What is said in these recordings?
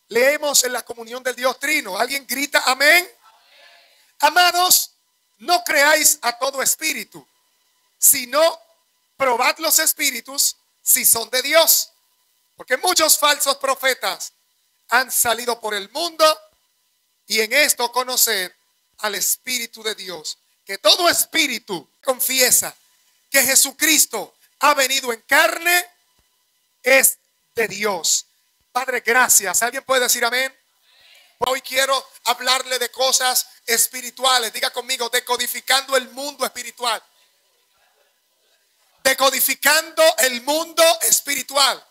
leemos en la comunión del Dios Trino. ¿Alguien grita amén? Amados, no creáis a todo espíritu, sino probad los espíritus si son de Dios. Porque muchos falsos profetas han salido por el mundo, y en esto conoced al Espíritu de Dios. Que todo espíritu confiesa que Jesucristo ha venido en carne es de Dios. Padre, gracias. ¿Alguien puede decir amén? Hoy quiero hablarle de cosas espirituales. Diga conmigo, decodificando el mundo espiritual. Decodificando el mundo espiritual.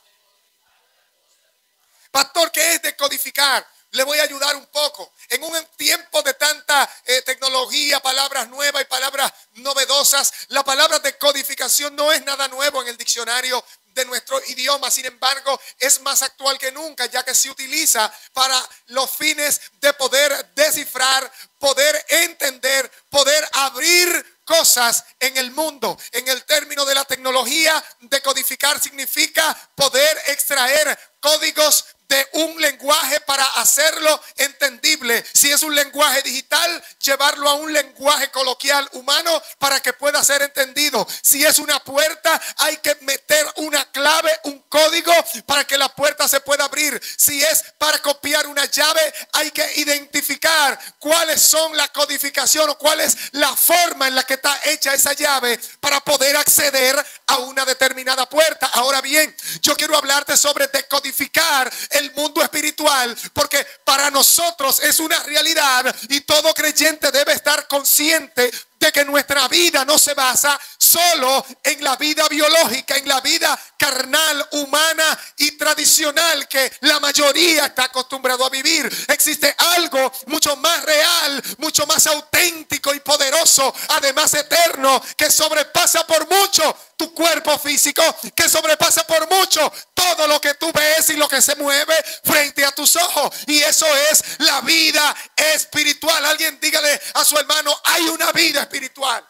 Pastor, ¿qué es decodificar? Le voy a ayudar un poco. En un tiempo de tanta tecnología, palabras nuevas y palabras novedosas, la palabra decodificación no es nada nuevo en el diccionario de nuestro idioma. Sin embargo, es más actual que nunca, ya que se utiliza para los fines de poder descifrar, poder entender, poder abrir cosas en el mundo. En el término de la tecnología, decodificar significa poder extraer códigos de un lenguaje para hacerlo entendible. Si es un lenguaje digital, llevarlo a un lenguaje coloquial humano para que pueda ser entendido. Si es una puerta, hay que meter una clave, un código para que la puerta se pueda abrir. Si es para copiar una llave, hay que identificar cuáles son la codificación o cuál es la forma en la que está hecha esa llave para poder acceder a una determinada puerta. Ahora bien, yo quiero hablarte sobre decodificar el mundo espiritual, porque para nosotros es una realidad y todo creyente debe estar consciente de que nuestra vida no se basa solo en la vida biológica, en la vida carnal, humana y tradicional que la mayoría está acostumbrado a vivir. Existe algo mucho más real, mucho más auténtico y poderoso, además eterno, que sobrepasa por mucho tu cuerpo físico, que sobrepasa por mucho todo lo que tú ves y lo que se mueve frente a tus ojos. Y eso es la vida espiritual. Alguien dígale a su hermano, hay una vida espiritual.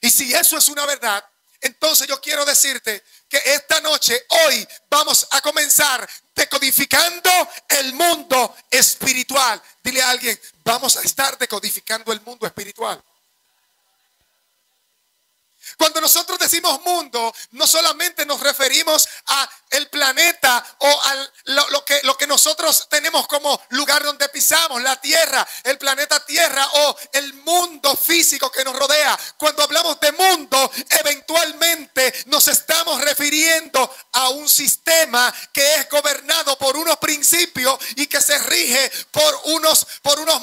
Y si eso es una verdad, entonces yo quiero decirte que esta noche, hoy, vamos a comenzar decodificando el mundo espiritual. Dile a alguien, vamos a estar decodificando el mundo espiritual. Cuando nosotros decimos mundo, no solamente nos referimos a el planeta o a lo que nosotros tenemos como lugar donde pisamos, la tierra, el planeta tierra o el mundo físico que nos rodea. Cuando hablamos de mundo, eventualmente nos estamos refiriendo a un sistema que es gobernado por unos principios y que se rige por unos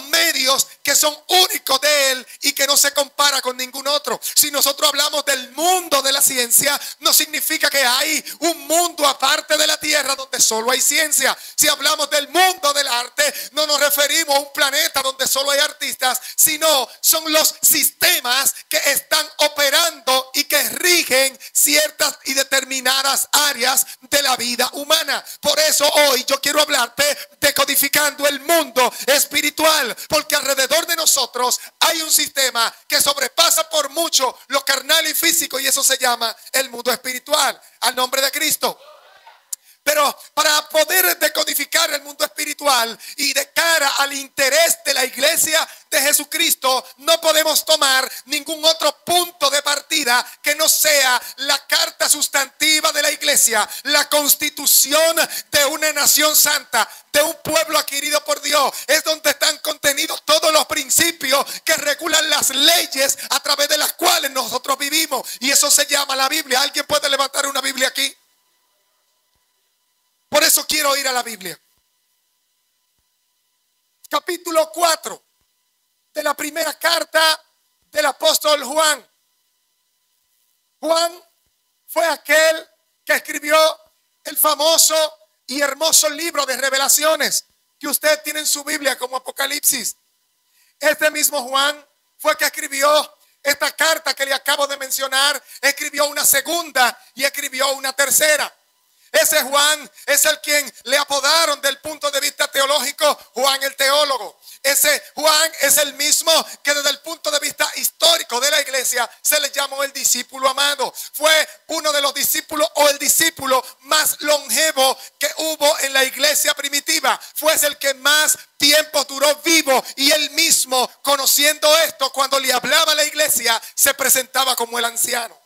medios que son únicos de él y que no se compara con ningún otro. Si nosotros hablamos del mundo de la ciencia, no significa que hay un mundo aparte de la tierra donde solo hay ciencia. Si hablamos del mundo del arte, no nos referimos a un planeta donde solo hay artistas, sino son los sistemas que están operando y que rigen ciertas y determinadas áreas de la vida humana. Por eso hoy yo quiero hablarte de codificando el mundo espiritual, porque alrededor de nosotros hay un sistema que sobrepasa por mucho lo carnal y físico, y eso se llama el mundo espiritual. Al nombre de Cristo. Pero para poder decodificar el mundo espiritual y de cara al interés de la iglesia de Jesucristo, no podemos tomar ningún otro punto de partida que no sea la carta sustantiva de la iglesia, la constitución de una nación santa, de un pueblo adquirido por Dios. Es donde están contenidos todos los principios que regulan las leyes a través de las cuales nosotros vivimos. Y eso se llama la Biblia. ¿Alguien puede levantar una Biblia aquí? Por eso quiero ir a la Biblia. Capítulo 4 de la primera carta del apóstol Juan. Juan fue aquel que escribió el famoso y hermoso libro de Revelaciones que usted tiene en su Biblia como Apocalipsis. Este mismo Juan fue el que escribió esta carta que le acabo de mencionar. Escribió una segunda y escribió una tercera. Ese Juan es el quien le apodaron, del punto de vista teológico, Juan el teólogo. Ese Juan es el mismo que desde el punto de vista histórico de la iglesia se le llamó el discípulo amado. Fue uno de los discípulos o el discípulo más longevo que hubo en la iglesia primitiva. Fue el que más tiempo duró vivo, y él mismo, conociendo esto, cuando le hablaba a la iglesia, se presentaba como el anciano.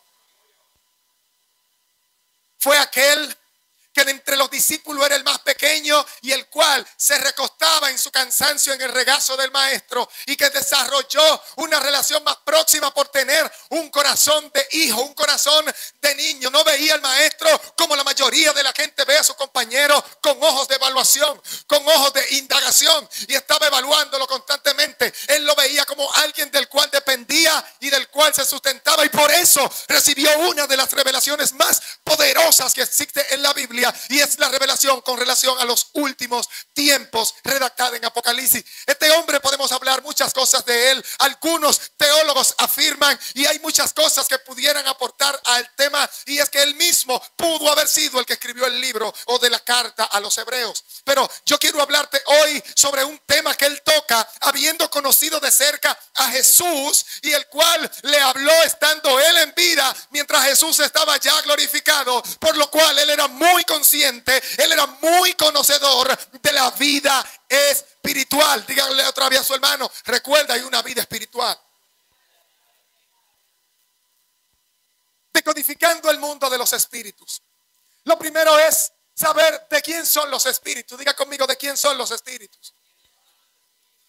Fue aquel que de entre los discípulos era el más pequeño y el cual se recostaba en su cansancio en el regazo del maestro, y que desarrolló una relación más próxima por tener un corazón de hijo, un corazón de niño. No veía al maestro como la mayoría de la gente ve a su compañero, con ojos de evaluación, con ojos de indagación, y estaba evaluándolo constantemente. Él lo veía como alguien del cual dependía y del cual se sustentaba, y por eso recibió una de las revelaciones más poderosas que existe en la Biblia, y es la revelación con relación a los últimos tiempos redactada en Apocalipsis. Este hombre, podemos hablar muchas cosas de él. Algunos teólogos afirman, y hay muchas cosas que pudieran aportar al tema, y es que él mismo pudo haber sido el que escribió el libro o de la carta a los hebreos. Pero yo quiero hablarte hoy sobre un tema que él toca, habiendo conocido de cerca a Jesús, y el cual le habló estando él en vida, mientras Jesús estaba ya glorificado, por lo cual él era muy consciente, él era muy conocedor de la vida espiritual. Díganle otra vez a su hermano: recuerda, hay una vida espiritual. Decodificando el mundo de los espíritus. Lo primero es saber de quién son los espíritus. Diga conmigo: ¿de quién son los espíritus?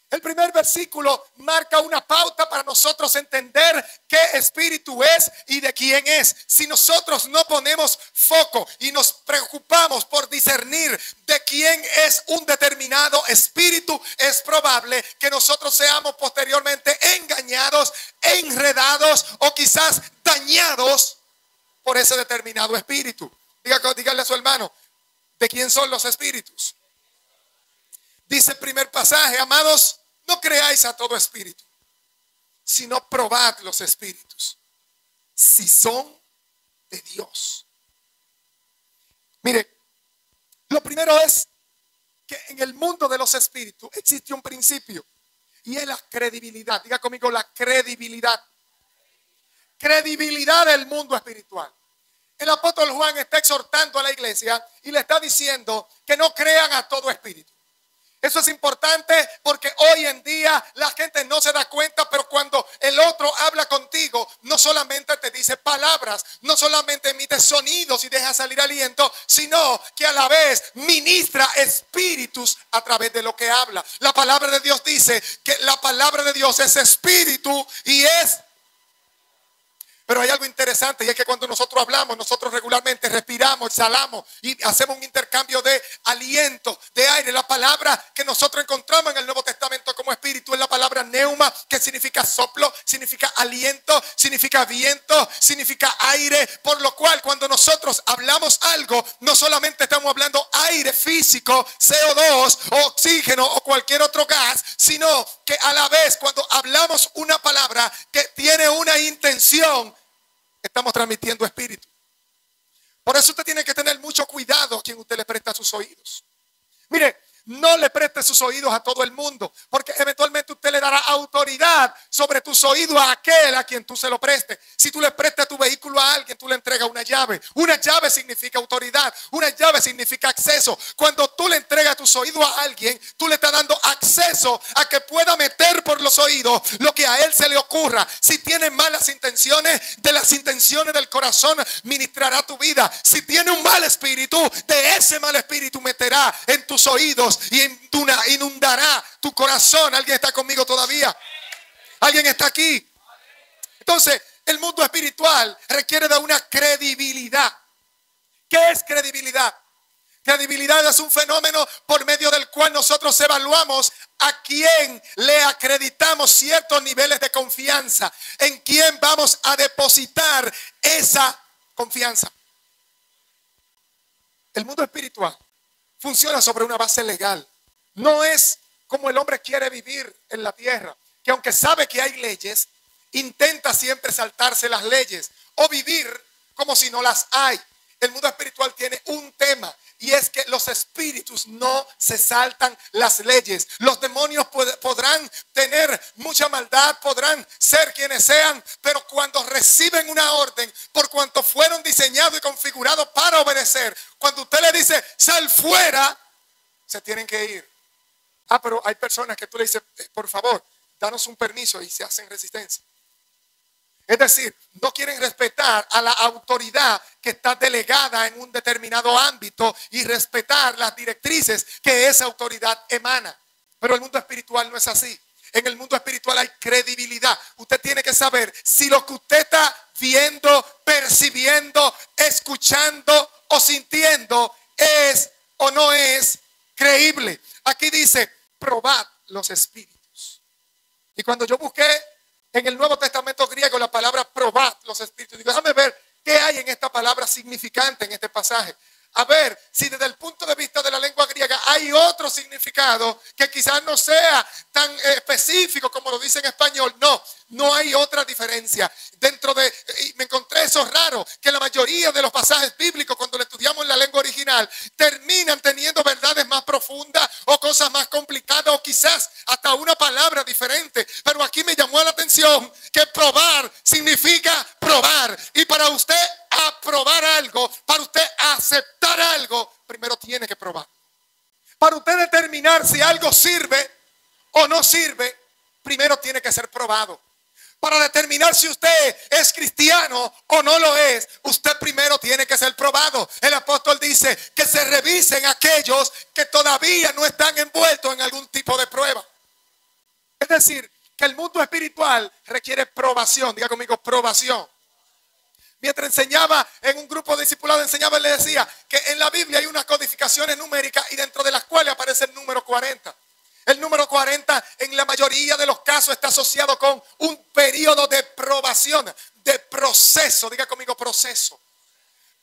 El primer versículo marca una pauta para nosotros entender qué espíritu es y de quién es. Si nosotros no ponemos foco y nos preocupamos por discernir de quién es un determinado espíritu, es probable que nosotros seamos posteriormente engañados, enredados o quizás dañados por ese determinado espíritu. Dígale a su hermano: ¿de quién son los espíritus? Dice el primer pasaje: amados, no creáis a todo espíritu, sino probad los espíritus, si son de Dios. Mire, lo primero es que en el mundo de los espíritus existe un principio, y es la credibilidad. Diga conmigo: la credibilidad. Credibilidad del mundo espiritual. El apóstol Juan está exhortando a la iglesia y le está diciendo que no crean a todo espíritu. Eso es importante porque hoy en día la gente no se da cuenta, pero cuando el otro habla contigo, no solamente te dice palabras, no solamente emite sonidos y deja salir aliento, sino que a la vez ministra espíritus a través de lo que habla. La palabra de Dios dice que la palabra de Dios es espíritu y es... Pero hay algo interesante, y es que cuando nosotros hablamos, nosotros regularmente respiramos, exhalamos y hacemos un intercambio de aliento, de aire. La palabra que nosotros encontramos en el Nuevo Testamento como espíritu es la palabra neuma, que significa soplo, significa aliento, significa viento, significa aire. Por lo cual, cuando nosotros hablamos algo, no solamente estamos hablando aire físico, CO2 o oxígeno o cualquier otro gas, sino que a la vez, cuando hablamos una palabra que tiene una intención, estamos transmitiendo espíritu. Por eso usted tiene que tener mucho cuidado a quien usted le presta sus oídos. Mire, no le preste sus oídos a todo el mundo, porque eventualmente usted le dará autoridad sobre tus oídos a aquel a quien tú se lo prestes. Si tú le prestas tu vehículo a alguien, tú le entregas una llave. Una llave significa autoridad, una llave significa acceso. Cuando tú le entregas tus oídos a alguien, tú le estás dando acceso a que pueda meter por los oídos lo que a él se le ocurra. Si tiene malas intenciones, de las intenciones del corazón ministrará tu vida. Si tiene un mal espíritu, de ese mal espíritu meterá en tus oídos y inundará tu corazón. ¿Alguien está conmigo todavía? ¿Alguien está aquí? Entonces, el mundo espiritual requiere de una credibilidad. ¿Qué es credibilidad? Credibilidad es un fenómeno por medio del cual nosotros evaluamos a quién le acreditamos ciertos niveles de confianza, en quién vamos a depositar esa confianza. El mundo espiritual funciona sobre una base legal. No es como el hombre quiere vivir en la tierra, que aunque sabe que hay leyes, intenta siempre saltarse las leyes o vivir como si no las hay. El mundo espiritual tiene un tema y es que los espíritus no se saltan las leyes. Los demonios podrán tener mucha maldad, podrán ser quienes sean, pero cuando reciben una orden, por cuanto fueron diseñados y configurados para obedecer, cuando usted le dice sal fuera, se tienen que ir. Pero hay personas que tú le dices, por favor, danos un permiso, y se hacen resistencia. Es decir, no quieren respetar a la autoridad que está delegada en un determinado ámbito y respetar las directrices que esa autoridad emana. Pero el mundo espiritual no es así. En el mundo espiritual hay credibilidad. Usted tiene que saber si lo que usted está viendo, percibiendo, escuchando o sintiendo es o no es creíble. Aquí dice, probad los espíritus. Y cuando yo busqué en el Nuevo Testamento griego la palabra probad los espíritus, digo, déjame ver qué hay en esta palabra significante en este pasaje. A ver si desde el punto de vista de la lengua griega hay otro significado que quizás no sea tan específico como lo dice en español. No hay otra diferencia. Y me encontré eso raro, que la mayoría de los pasajes bíblicos cuando lo estudiamos en la lengua original terminan teniendo verdades más profundas o cosas más complicadas o quizás hasta una palabra diferente. Pero aquí me llamó la atención que probar significa probar. Y para usted aprobar algo, para usted aceptar algo, primero tiene que probar. Para usted determinar si algo sirve o no sirve, primero tiene que ser probado. Para determinar si usted es cristiano o no lo es, usted primero tiene que ser probado. El apóstol dice que se revisen aquellos que todavía no están envueltos en algún tipo de prueba. Es decir, que el mundo espiritual requiere probación. Diga conmigo, probación. Mientras enseñaba en un grupo de discipulados, enseñaba y le decía que en la Biblia hay unas codificaciones numéricas y dentro de las cuales aparece el número 40. El número 40 en la mayoría de los casos está asociado con un periodo de probación, de proceso. Diga conmigo, proceso.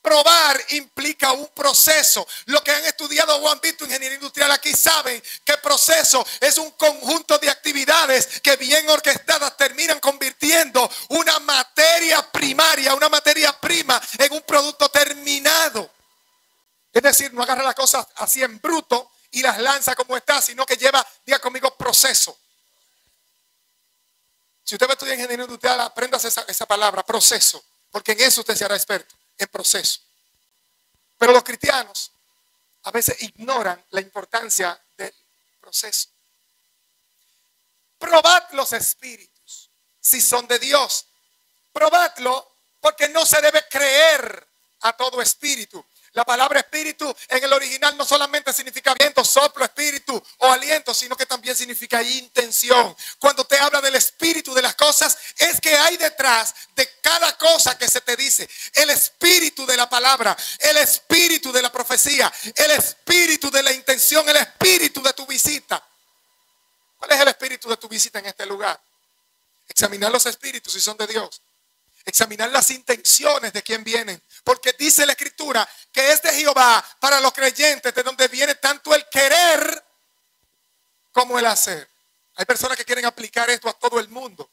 Probar implica un proceso. Los que han estudiado o han visto ingeniería industrial aquí saben que proceso es un conjunto de actividades que bien orquestadas terminan convirtiendo una materia primaria, una materia prima en un producto terminado. Es decir, no agarra las cosas así en bruto y las lanza como está, sino que lleva, diga conmigo, proceso. Si usted va a estudiar ingeniería industrial, aprenda esa palabra, proceso, porque en eso usted se hará experto, en proceso. Pero los cristianos a veces ignoran la importancia del proceso. Probad los espíritus, si son de Dios. Probadlo, porque no se debe creer a todo espíritu. La palabra espíritu en el original no solamente significa viento, soplo, espíritu o aliento, sino que también significa intención. Cuando te habla del espíritu de las cosas, es que hay detrás de cada cosa que se te dice el espíritu de la palabra, el espíritu de la profecía, el espíritu de la intención, el espíritu de tu visita. ¿Cuál es el espíritu de tu visita en este lugar? Examinar los espíritus si son de Dios. Examinar las intenciones de quien vienen. Porque dice la Escritura que es de Jehová para los creyentes, de donde viene tanto el querer como el hacer. Hay personas que quieren aplicar esto a todo el mundo.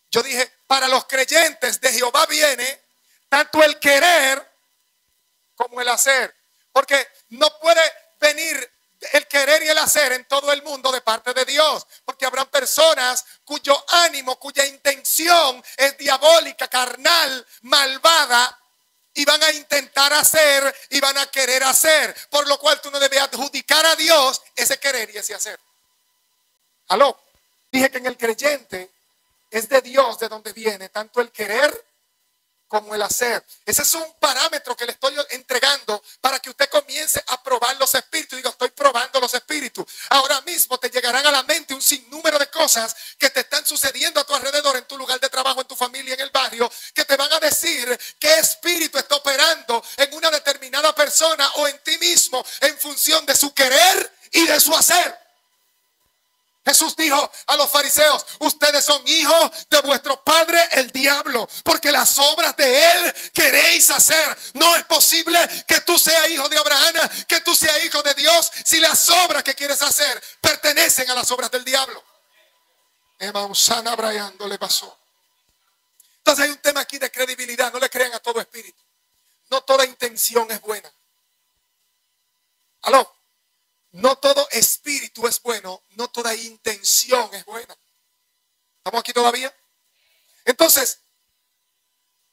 Yo dije, para los creyentes de Jehová viene tanto el querer como el hacer. Porque no puede venir el querer y el hacer en todo el mundo de parte de Dios, porque habrán personas cuyo ánimo, cuya intención es diabólica, carnal, malvada, y van a intentar hacer y van a querer hacer, por lo cual tú no debes adjudicar a Dios ese querer y ese hacer. Aló, dije que en el creyente es de Dios de donde viene tanto el querer como el hacer. Ese es un parámetro que le estoy entregando para que usted comience a probar los espíritus. Digo, estoy probando los espíritus. Ahora mismo te llegarán a la mente un sinnúmero de cosas que te están sucediendo a tu alrededor, en tu lugar de trabajo, en tu familia, en el barrio, que te van a decir qué espíritu está operando en una determinada persona o en ti mismo en función de su querer y de su hacer. Jesús dijo a los fariseos, ustedes son hijos de vuestro padre el diablo, porque las obras de él queréis hacer. No es posible que tú seas hijo de Abraham, que tú seas hijo de Dios, si las obras que quieres hacer pertenecen a las obras del diablo. Emausana Brian le pasó. Entonces hay un tema aquí de credibilidad. No le crean a todo espíritu. no toda intención es buena. ¿Aló? No todo espíritu es bueno, no toda intención es buena. ¿Estamos aquí todavía? Entonces,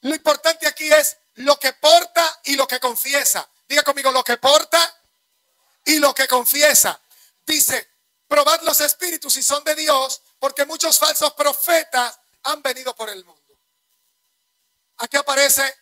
lo importante aquí es lo que porta y lo que confiesa. Diga conmigo, lo que porta y lo que confiesa. Dice, probad los espíritus si son de Dios, porque muchos falsos profetas han venido por el mundo. Aquí aparece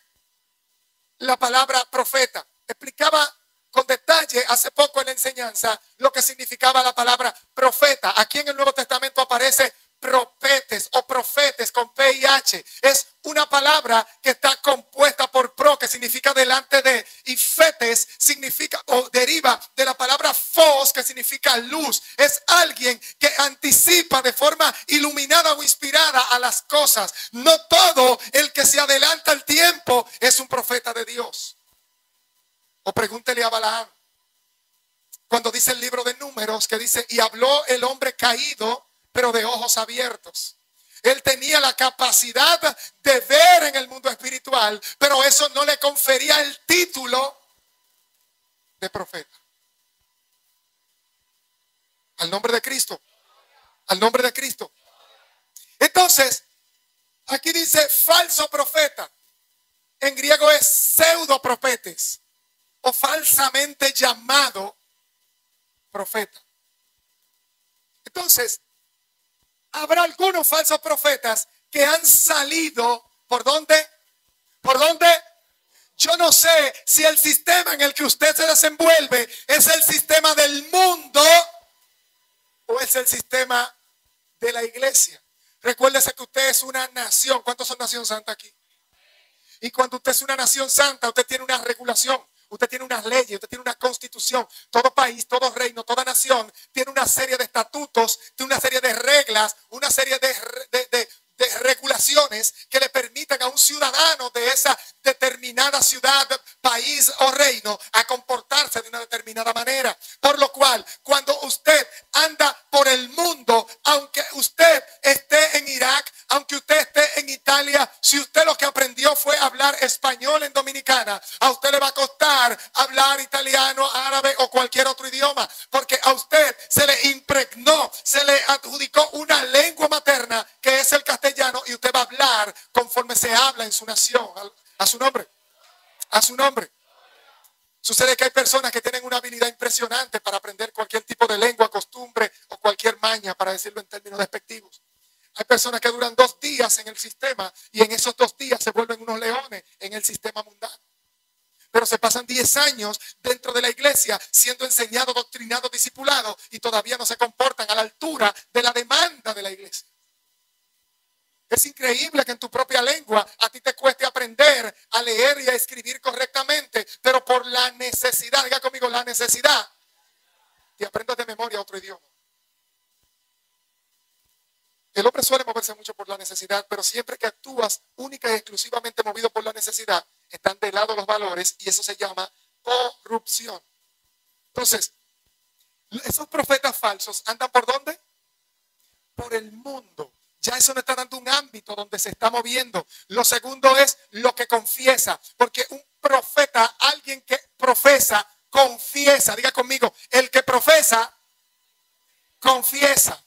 la palabra profeta. Explicaba con detalle hace poco en la enseñanza lo que significaba la palabra profeta. Aquí en el Nuevo Testamento aparece profetes o profetes con P y H. Es una palabra que está compuesta por pro, que significa delante de, y fetes significa o deriva de la palabra fos, que significa luz. Es alguien que anticipa de forma iluminada o inspirada a las cosas. No todo el que se adelanta al tiempo es un profeta de Dios. O pregúntele a Balaam, cuando dice el libro de Números, que dice, y habló el hombre caído, pero de ojos abiertos. Él tenía la capacidad de ver en el mundo espiritual, pero eso no le confería el título de profeta. Al nombre de Cristo. Al nombre de Cristo. Entonces, aquí dice falso profeta. En griego es pseudoprofetes o falsamente llamado profeta. Entonces, habrá algunos falsos profetas que han salido, ¿por dónde? ¿Por dónde? Yo no sé si el sistema en el que usted se desenvuelve es el sistema del mundo o es el sistema de la iglesia. Recuérdese que usted es una nación. ¿Cuántos son nación santa aquí? Y cuando usted es una nación santa, usted tiene una regulación. Usted tiene unas leyes, usted tiene una constitución. Todo país, todo reino, toda nación tiene una serie de estatutos, tiene una serie de reglas, una serie de regulaciones que le permitan a un ciudadano de esa determinada ciudad, país o reino a comportarse de una determinada manera. Por lo cual, cuando usted anda por el mundo, aunque usted esté en Irak, aunque usted esté en Italia, si usted lo que aprendió fue hablar español en Dominicana, a usted le va a costar hablar italiano, árabe o cualquier otro idioma, porque a usted se le impregnó, se le adjudicó una lengua materna que es el castellano, y usted va a hablar conforme se habla en su nación. A su nombre. A su nombre. Sucede que hay personas que tienen una habilidad impresionante para aprender cualquier tipo de lengua, costumbre o cualquier maña, para decirlo en términos despectivos. Hay personas que duran 2 días en el sistema y en esos 2 días se vuelven unos leones en el sistema mundano. Pero se pasan 10 años dentro de la iglesia siendo enseñados, doctrinados, discipulados, y todavía no se comportan a la altura de la demanda de la iglesia. Es increíble que en tu propia lengua a ti te cueste aprender a leer y a escribir correctamente, pero por la necesidad, diga conmigo, la necesidad, te aprendas de memoria otro idioma. El hombre suele moverse mucho por la necesidad, pero siempre que actúas única y exclusivamente movido por la necesidad, están de lado los valores, y eso se llama corrupción. Entonces, esos profetas falsos andan ¿por dónde? Por el mundo. Ya eso no está dando un ámbito donde se está moviendo. Lo segundo es lo que confiesa, porque un profeta, alguien que profesa, confiesa. Diga conmigo, el que profesa, confiesa.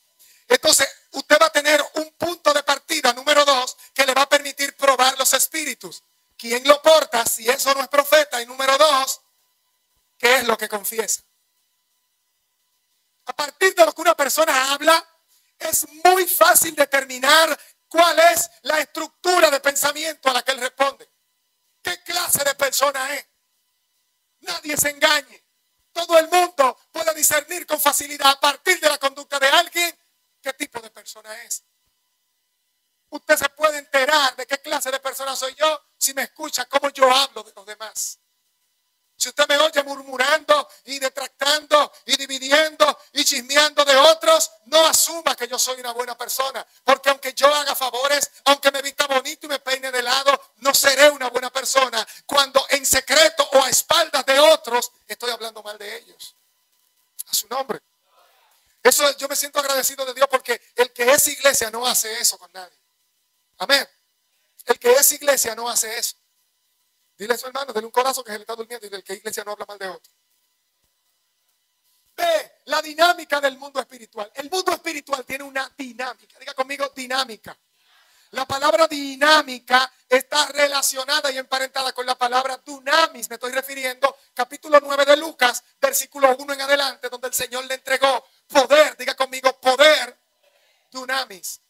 Entonces, usted va a tener un punto de partida, número 2, que le va a permitir probar los espíritus. ¿Quién lo porta si eso no es profeta? Y número 2, ¿qué es lo que confiesa? A partir de lo que una persona habla, es muy fácil determinar cuál es la estructura de pensamiento a la que él responde. ¿Qué clase de persona es? Nadie se engañe. Todo el mundo puede discernir con facilidad a partir de la conducta de alguien qué tipo de persona es. Usted se puede enterar de qué clase de persona soy yo si me escucha cómo yo hablo de los demás. Si usted me oye murmurando y detractando y dividiendo y chismeando de otros, no asuma que yo soy una buena persona. Porque aunque yo haga favores, aunque me vista bonito y me peine de lado, no seré una buena persona cuando en secreto o a espaldas de otros estoy hablando mal de ellos. A su nombre. Eso yo me siento agradecido de Dios, porque el que es iglesia no hace eso con nadie. Amén. El que es iglesia no hace eso. Dile a su hermano, dile un corazón que se le está durmiendo y del que iglesia no habla mal de otro. Ve la dinámica del mundo espiritual. El mundo espiritual tiene una dinámica. Diga conmigo, dinámica. La palabra dinámica está relacionada y emparentada con la palabra dunamis. Me estoy refiriendo, capítulo 9 de Lucas, versículo 1 en adelante, donde el Señor le entregó poder. Diga conmigo, poder, dunamis.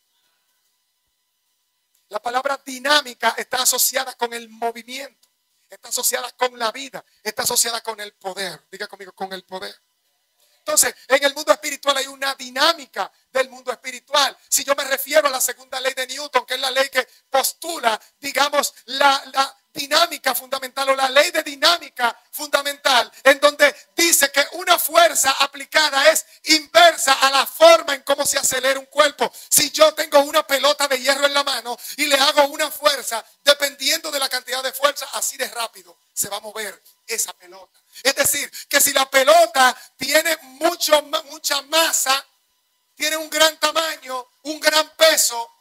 La palabra dinámica está asociada con el movimiento, está asociada con la vida, está asociada con el poder. Diga conmigo, con el poder. Entonces, en el mundo espiritual hay una dinámica del mundo espiritual. Si yo me refiero a la segunda ley de Newton, que es la ley que postula, digamos, la dinámica fundamental o la ley de dinámica fundamental, en donde dice que una fuerza aplicada es inversa a la forma en cómo se acelera un cuerpo. Si yo tengo una pelota de hierro en la mano y le hago una fuerza, dependiendo de la cantidad de fuerza, así de rápido se va a mover esa pelota. Es decir, que si la pelota tiene mucha masa, tiene un gran tamaño, un gran peso,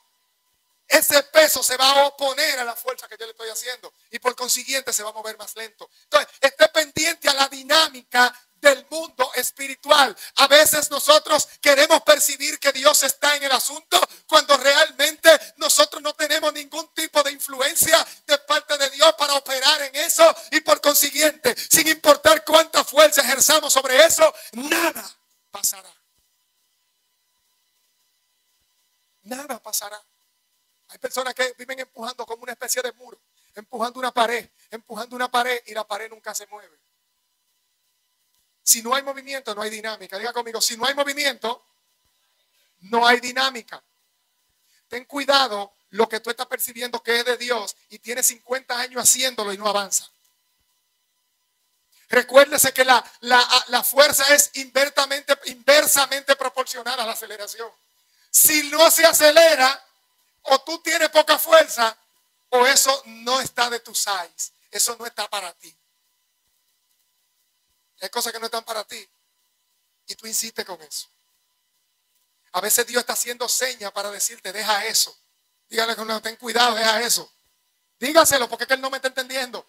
ese peso se va a oponer a la fuerza que yo le estoy haciendo y por consiguiente se va a mover más lento. Entonces, esté pendiente a la dinámica del mundo espiritual. A veces nosotros queremos percibir que Dios está en el asunto cuando realmente nosotros no tenemos ningún tipo de influencia de parte de Dios para operar en eso y por consiguiente, sin importar cuánta fuerza ejerzamos sobre eso, nada pasará. Nada pasará. Hay personas que viven empujando como una especie de muro, empujando una pared y la pared nunca se mueve. Si no hay movimiento, no hay dinámica. Diga conmigo, si no hay movimiento, no hay dinámica. Ten cuidado lo que tú estás percibiendo que es de Dios y tienes 50 años haciéndolo y no avanza. Recuérdese que la fuerza es inversamente proporcional a la aceleración. Si no se acelera, o tú tienes poca fuerza, o eso no está de tu size. Eso no está para ti. Hay cosas que no están para ti. Y tú insistes con eso. A veces Dios está haciendo señas para decirte, deja eso. Dígale que no, ten cuidado, deja eso. Dígaselo porque es que él no me está entendiendo.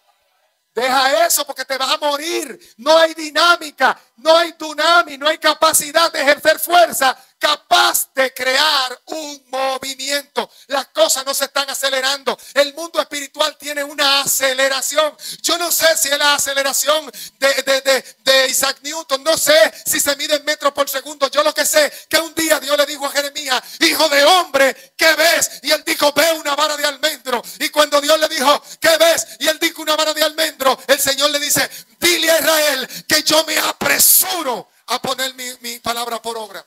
Deja eso porque te vas a morir. No hay dinámica, no hay dunamis, no hay capacidad de ejercer fuerza capaz de crear un movimiento. Las cosas no se están acelerando. El mundo espiritual tiene una aceleración. Yo no sé si es la aceleración de Isaac Newton. No sé si se mide en metros por segundo. Yo lo que sé que un día Dios le dijo a Jeremías, hijo de hombre, ¿qué ves? Y él dijo, ve una vara de almendro. Y cuando Dios le dijo, ¿qué ves? Y él dijo una vara de almendro. El Señor le dice, dile a Israel que yo me apresuro a poner mi palabra por obra.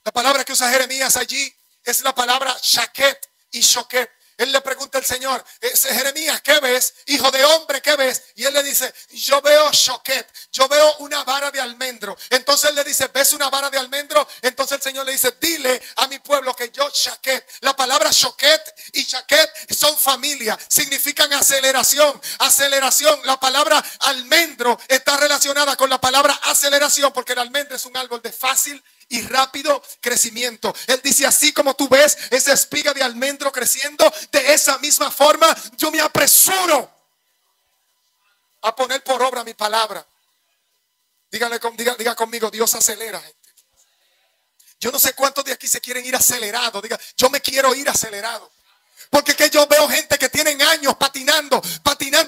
La palabra que usa Jeremías allí es la palabra shaket y shoket. Él le pregunta al Señor, Jeremías, ¿qué ves? Hijo de hombre, ¿qué ves? Y él le dice, yo veo shoket, yo veo una vara de almendro. Entonces él le dice, ¿ves una vara de almendro? Entonces el Señor le dice, dile a mi pueblo que yo shaket. La palabra shoket y shaket son familia, significan aceleración, aceleración. La palabra almendro está relacionada con la palabra aceleración porque el almendro es un árbol de fácil y rápido crecimiento. Él dice, así como tú ves esa espiga de almendro creciendo, de esa misma forma yo me apresuro a poner por obra mi palabra. Diga conmigo, Dios acelera, gente. Yo no sé cuántos de aquí se quieren ir acelerados. Diga, yo me quiero ir acelerado. Porque que yo veo gente que tienen años patinando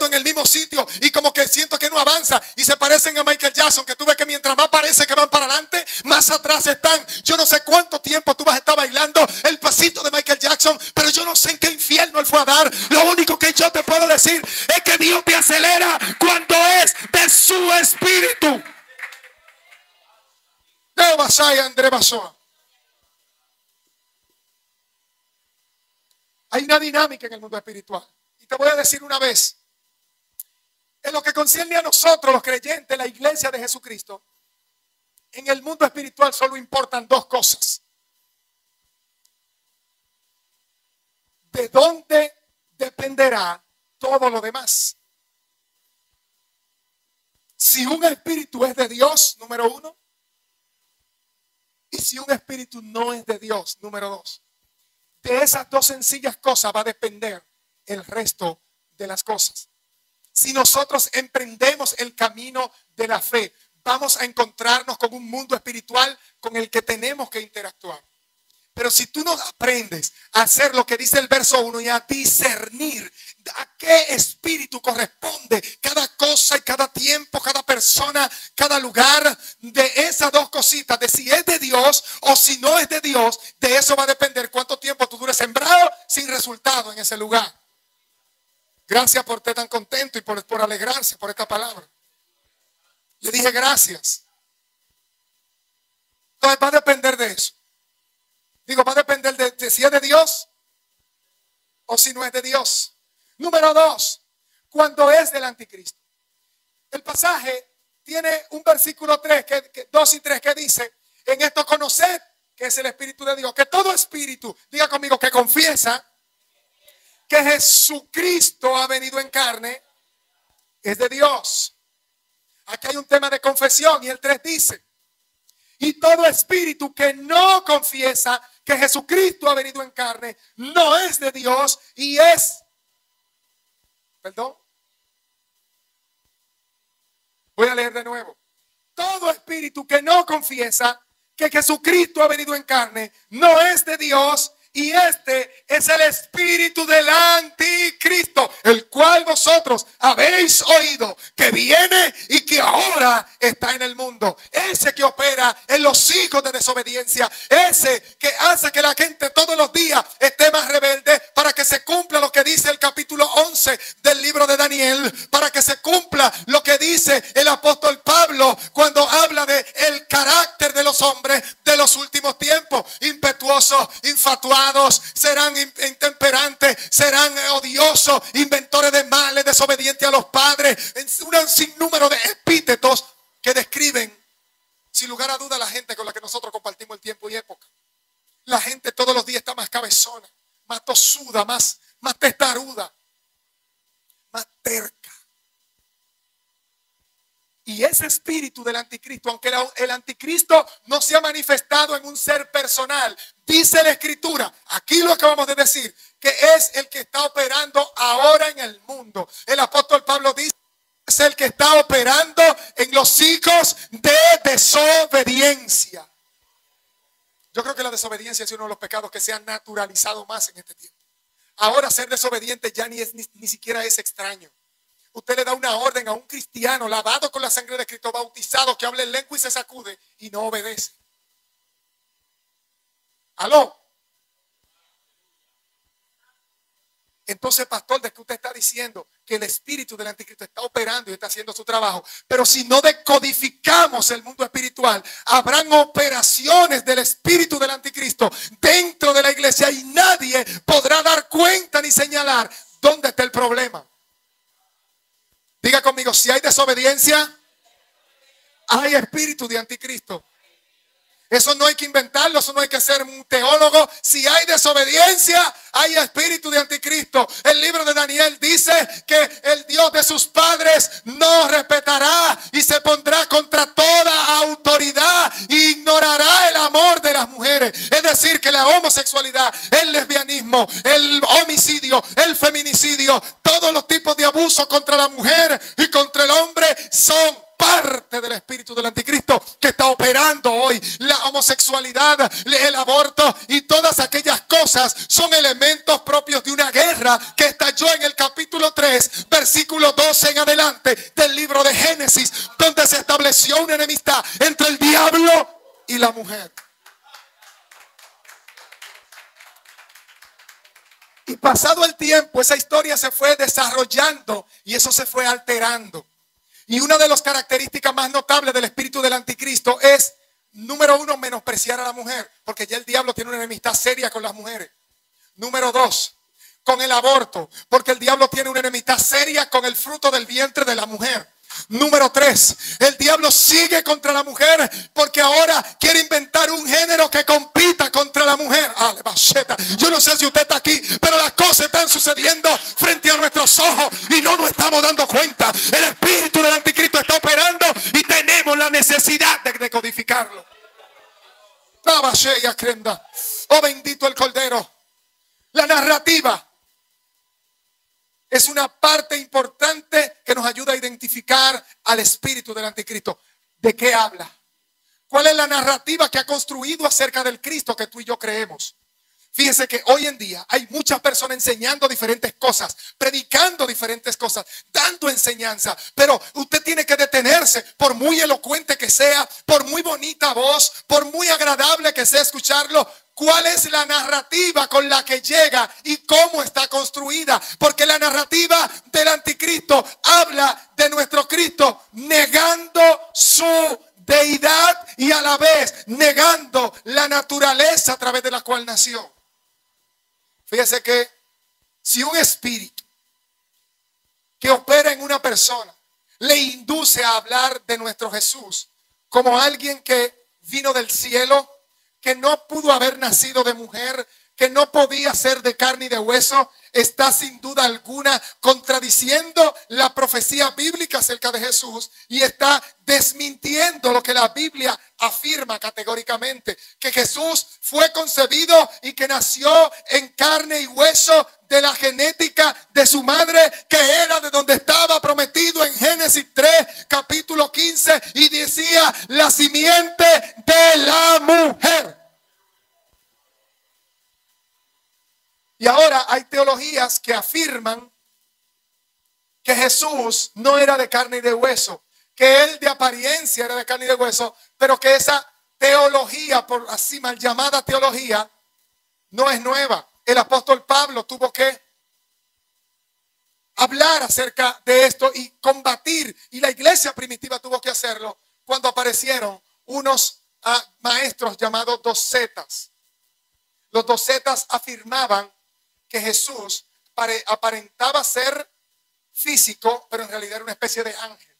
en el mismo sitio y como que siento que no avanza y se parecen a Michael Jackson, que tú ves que mientras más parece que van para adelante, más atrás están. Yo no sé cuánto tiempo tú vas a estar bailando el pasito de Michael Jackson, pero yo no sé en qué infierno él fue a dar. Lo único que yo te puedo decir es que Dios te acelera cuando es de su espíritu. De Basaya, André Basoa. Hay una dinámica en el mundo espiritual. Y te voy a decir una vez. En lo que concierne a nosotros, los creyentes, la iglesia de Jesucristo, en el mundo espiritual solo importan dos cosas. ¿De dónde dependerá todo lo demás? Si un espíritu es de Dios, número uno. Y si un espíritu no es de Dios, número dos. De esas dos sencillas cosas va a depender el resto de las cosas. Si nosotros emprendemos el camino de la fe, vamos a encontrarnos con un mundo espiritual con el que tenemos que interactuar. Pero si tú no aprendes a hacer lo que dice el verso 1 y a discernir a qué espíritu corresponde cada cosa y cada tiempo, cada persona, cada lugar, de esas dos cositas, de si es de Dios o si no es de Dios, de eso va a depender cuánto tiempo tú dures sembrado sin resultado en ese lugar. Gracias por estar tan contento y por alegrarse por esta palabra. Le dije gracias. Entonces va a depender de eso. Digo, va a depender de si es de Dios o si no es de Dios. Número 2, cuando es del anticristo. El pasaje tiene un versículo 2 y 3 que dice, en esto conoced que es el Espíritu de Dios, que todo espíritu, diga conmigo, que confiesa que Jesucristo ha venido en carne, es de Dios. Aquí hay un tema de confesión y el 3 dice, y todo espíritu que no confiesa que Jesucristo ha venido en carne, no es de Dios y es, voy a leer de nuevo. Todo espíritu que no confiesa que Jesucristo ha venido en carne, no es de Dios. Y este es el espíritu del anticristo, el cual vosotros habéis oído que viene y que ahora está en el mundo. Ese que opera en los hijos de desobediencia, ese que hace que la gente todos los días esté más rebelde, para que se cumpla lo que dice el capítulo 11 del libro de Daniel, para que se cumpla lo que dice el apóstol Pablo cuando habla de el carácter de los hombres de los últimos tiempos: impetuosos, infatuados, serán intemperantes, serán odiosos, inventores de males, desobedientes a los padres, un sinnúmero de epítetos que describen sin lugar a duda la gente con la que nosotros compartimos el tiempo y época. La gente todos los días está más cabezona, más tosuda, más testaruda, más terca. Y ese espíritu del anticristo, aunque el anticristo no se ha manifestado en un ser personal, dice la escritura, aquí lo acabamos de decir, que es el que está operando ahora en el mundo. El apóstol Pablo dice, es el que está operando en los hijos de desobediencia. Yo creo que la desobediencia es uno de los pecados que se han naturalizado más en este tiempo. Ahora ser desobediente ya ni siquiera es extraño. Usted le da una orden a un cristiano lavado con la sangre de Cristo, bautizado, que hable en lengua y se sacude y no obedece. ¿Aló? Entonces, pastor, ¿de qué usted está diciendo? Que el espíritu del anticristo está operando y está haciendo su trabajo. Pero si no decodificamos el mundo espiritual, habrán operaciones del espíritu del anticristo dentro de la iglesia y nadie podrá dar cuenta ni señalar dónde está el problema. Diga conmigo, si hay desobediencia, hay espíritu de anticristo. Eso no hay que inventarlo, eso no hay que ser un teólogo. Si hay desobediencia, hay espíritu de anticristo. El libro de Daniel dice que el Dios de sus padres no respetará y se pondrá contra toda autoridad e ignorará el amor de las mujeres. Es decir, que la homosexualidad, el lesbianismo, el homicidio, el feminicidio, todos los tipos de abuso contra la mujer y contra el hombre son parte del espíritu del anticristo que está operando hoy. La homosexualidad, el aborto y todas aquellas cosas son elementos propios de una guerra que estalló en el capítulo 3, versículo 12 en adelante del libro de Génesis, donde se estableció una enemistad entre el diablo y la mujer. Y pasado el tiempo, esa historia se fue desarrollando y eso se fue alterando. Y una de las características más notables del espíritu del anticristo es, número 1, menospreciar a la mujer, porque ya el diablo tiene una enemistad seria con las mujeres. Número 2, con el aborto, porque el diablo tiene una enemistad seria con el fruto del vientre de la mujer. Número 3, el diablo sigue contra la mujer porque ahora quiere inventar un género que compita contra la mujer. Yo no sé si usted está aquí, pero las cosas están sucediendo frente a nuestros ojos y no nos estamos dando cuenta. El espíritu del anticristo está operando y tenemos la necesidad de decodificarlo. Oh, bendito el Cordero. La narrativa es una parte importante que nos ayuda a identificar al espíritu del anticristo. ¿De qué habla? ¿Cuál es la narrativa que ha construido acerca del Cristo que tú y yo creemos? Fíjese que hoy en día hay muchas personas enseñando diferentes cosas, predicando diferentes cosas, dando enseñanza. Pero usted tiene que detenerse, por muy elocuente que sea, por muy bonita voz, por muy agradable que sea escucharlo. ¿Cuál es la narrativa con la que llega y cómo está construida? Porque la narrativa del anticristo habla de nuestro Cristo negando su deidad y a la vez negando la naturaleza a través de la cual nació. Fíjese que si un espíritu que opera en una persona le induce a hablar de nuestro Jesús como alguien que vino del cielo, que no pudo haber nacido de mujer, que no podía ser de carne y de hueso, está sin duda alguna contradiciendo la profecía bíblica acerca de Jesús y está desmintiendo lo que la Biblia afirma categóricamente, que Jesús fue concebido y que nació en carne y hueso de la genética de su madre, que era de donde estaba prometido en Génesis 3, capítulo 15, y decía la simiente de la mujer. Y ahora hay teologías que afirman que Jesús no era de carne y de hueso, que él de apariencia era de carne y de hueso, pero que esa teología, por así mal llamada teología, no es nueva. El apóstol Pablo tuvo que hablar acerca de esto y combatir, y la iglesia primitiva tuvo que hacerlo cuando aparecieron unos maestros llamados docetas. Los docetas afirmaban que Jesús aparentaba ser físico, pero en realidad era una especie de ángel.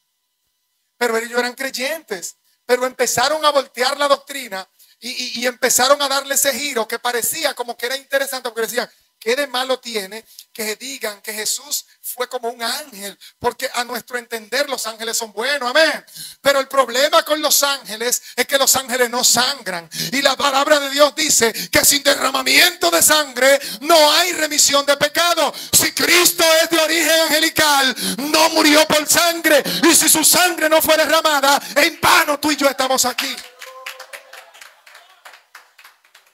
Pero ellos eran creyentes, pero empezaron a voltear la doctrina y empezaron a darle ese giro que parecía como que era interesante, porque decían, ¿qué de malo tiene que digan que Jesús fue como un ángel? Porque a nuestro entender los ángeles son buenos, amén. Pero el problema con los ángeles es que los ángeles no sangran. Y la palabra de Dios dice que sin derramamiento de sangre no hay remisión de pecado. Si Cristo es de origen angelical, no murió por sangre. Y si su sangre no fue derramada, en vano tú y yo estamos aquí.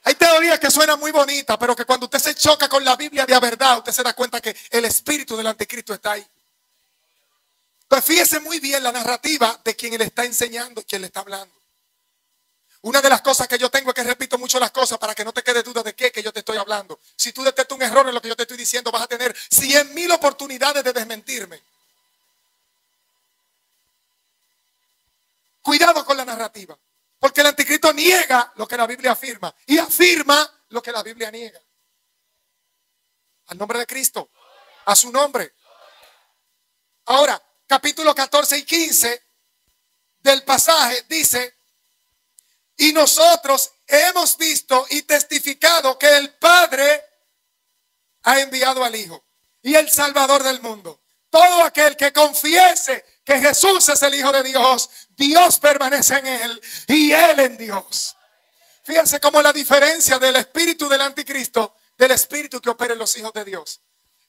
Hay teorías que suenan muy bonitas, pero que cuando usted se choca con la Biblia de verdad, usted se da cuenta que el espíritu del anticristo está ahí. Entonces fíjese muy bien la narrativa de quien le está enseñando y quien le está hablando. Una de las cosas que yo tengo es que repito mucho las cosas para que no te quede duda de qué que yo te estoy hablando. Si tú detectas un error en lo que yo te estoy diciendo, vas a tener 100,000 oportunidades de desmentirme. Cuidado con la narrativa. Porque el anticristo niega lo que la Biblia afirma y afirma lo que la Biblia niega. Al nombre de Cristo, a su nombre. Ahora, capítulo 14 y 15 del pasaje dice, y nosotros hemos visto y testificado que el Padre ha enviado al Hijo y el Salvador del mundo. Todo aquel que confiese que Jesús es el Hijo de Dios, Dios permanece en él y él en Dios. Fíjense cómo la diferencia del espíritu del anticristo, del espíritu que opera en los hijos de Dios.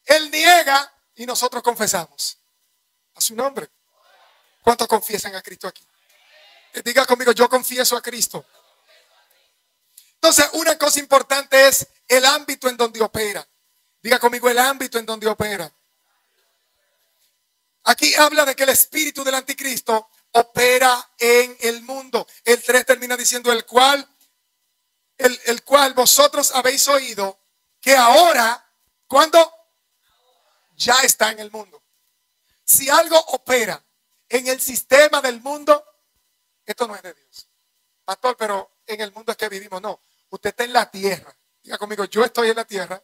Él niega y nosotros confesamos. A su nombre. ¿Cuántos confiesan a Cristo aquí? Diga conmigo, yo confieso a Cristo. Entonces, una cosa importante es el ámbito en donde opera. Diga conmigo, el ámbito en donde opera. Aquí habla de que el espíritu del anticristo opera en el mundo. El 3 termina diciendo el cual vosotros habéis oído que ahora, ¿cuándo? Ya está en el mundo. Si algo opera en el sistema del mundo, esto no es de Dios. Pastor, pero en el mundo es que vivimos. No, usted está en la tierra. Diga conmigo, yo estoy en la tierra,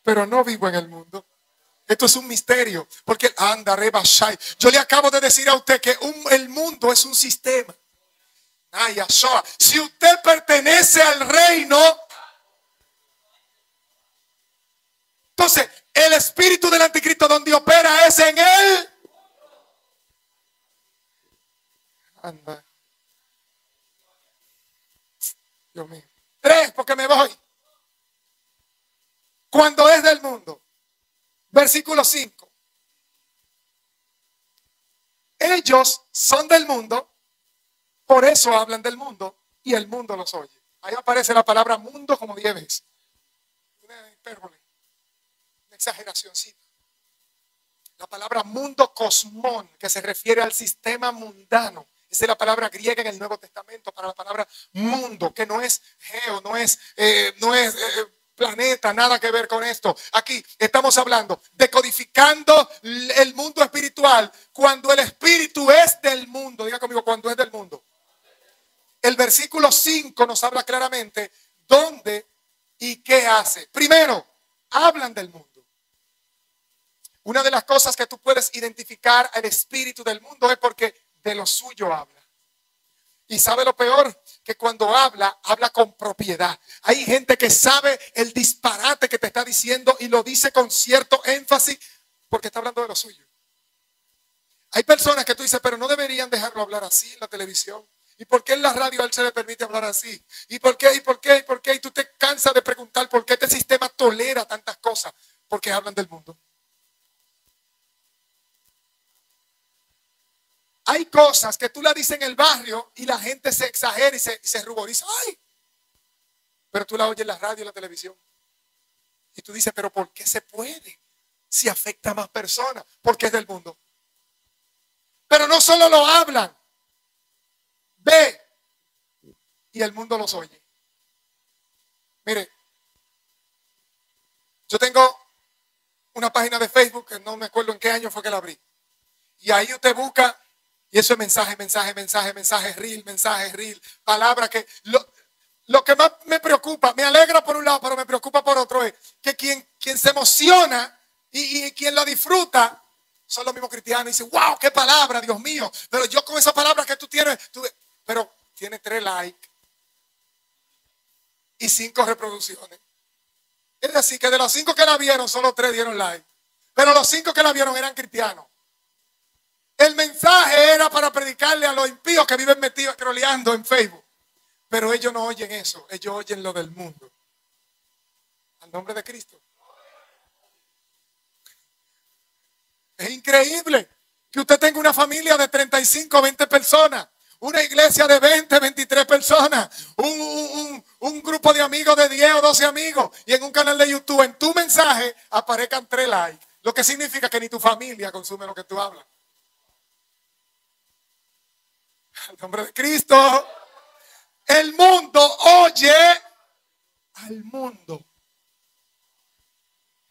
pero no vivo en el mundo. Esto es un misterio, porque anda, rebashai. Yo le acabo de decir a usted que el mundo es un sistema. Ay, Yahshua. Si usted pertenece al reino, entonces el espíritu del anticristo donde opera es en él. Anda. Dios mío. 3, porque me voy. Cuando es del mundo, Versículo 5. Ellos son del mundo, por eso hablan del mundo y el mundo los oye. Ahí aparece la palabra mundo como 10 veces. Una hipérbole, una exageración, sí. La palabra mundo, cosmón, que se refiere al sistema mundano. Esa es la palabra griega en el Nuevo Testamento para la palabra mundo, que no es geo, no es planeta, nada que ver con esto. Aquí estamos hablando de codificando el mundo espiritual cuando el espíritu es del mundo. Diga conmigo, cuando es del mundo. El versículo 5 nos habla claramente dónde y qué hace. Primero, hablan del mundo. Una de las cosas que tú puedes identificar al espíritu del mundo es porque de lo suyo habla. Y sabe lo peor, que cuando habla, habla con propiedad. Hay gente que sabe el disparate que te está diciendo y lo dice con cierto énfasis porque está hablando de lo suyo. Hay personas que tú dices, pero no deberían dejarlo hablar así en la televisión. ¿Y por qué en la radio a él se le permite hablar así? ¿Y por qué? ¿Y por qué? ¿Y por qué? Y tú te cansas de preguntar por qué este sistema tolera tantas cosas. Porque hablan del mundo. Hay cosas que tú la dices en el barrio y la gente se exagera y se ruboriza. ¡Ay! Pero tú la oyes en la radio y en la televisión. Y tú dices, pero ¿por qué se puede? Si afecta a más personas. Porque es del mundo. Pero no solo lo hablan. Ve. Y el mundo los oye. Mire. Yo tengo una página de Facebook que no me acuerdo en qué año fue que la abrí. Y ahí usted busca. Y eso es mensaje, reel, palabra que... Lo que más me preocupa, me alegra por un lado, pero me preocupa por otro, es que quien se emociona y quien la disfruta son los mismos cristianos. Y dicen, wow, qué palabra, Dios mío. Pero yo con esa palabra que tú tienes, pero tiene 3 likes y 5 reproducciones. Es decir, que de los 5 que la vieron, solo 3 dieron like. Pero los 5 que la vieron eran cristianos. El mensaje era para predicarle a los impíos que viven metidos troleando en Facebook. Pero ellos no oyen eso. Ellos oyen lo del mundo. Al nombre de Cristo. Es increíble que usted tenga una familia de 35, 20 personas. Una iglesia de 20, 23 personas. Un grupo de amigos de 10 o 12 amigos. Y en un canal de YouTube, en tu mensaje, aparezcan 3 likes. Lo que significa que ni tu familia consume lo que tú hablas. Al nombre de Cristo. El mundo oye al mundo.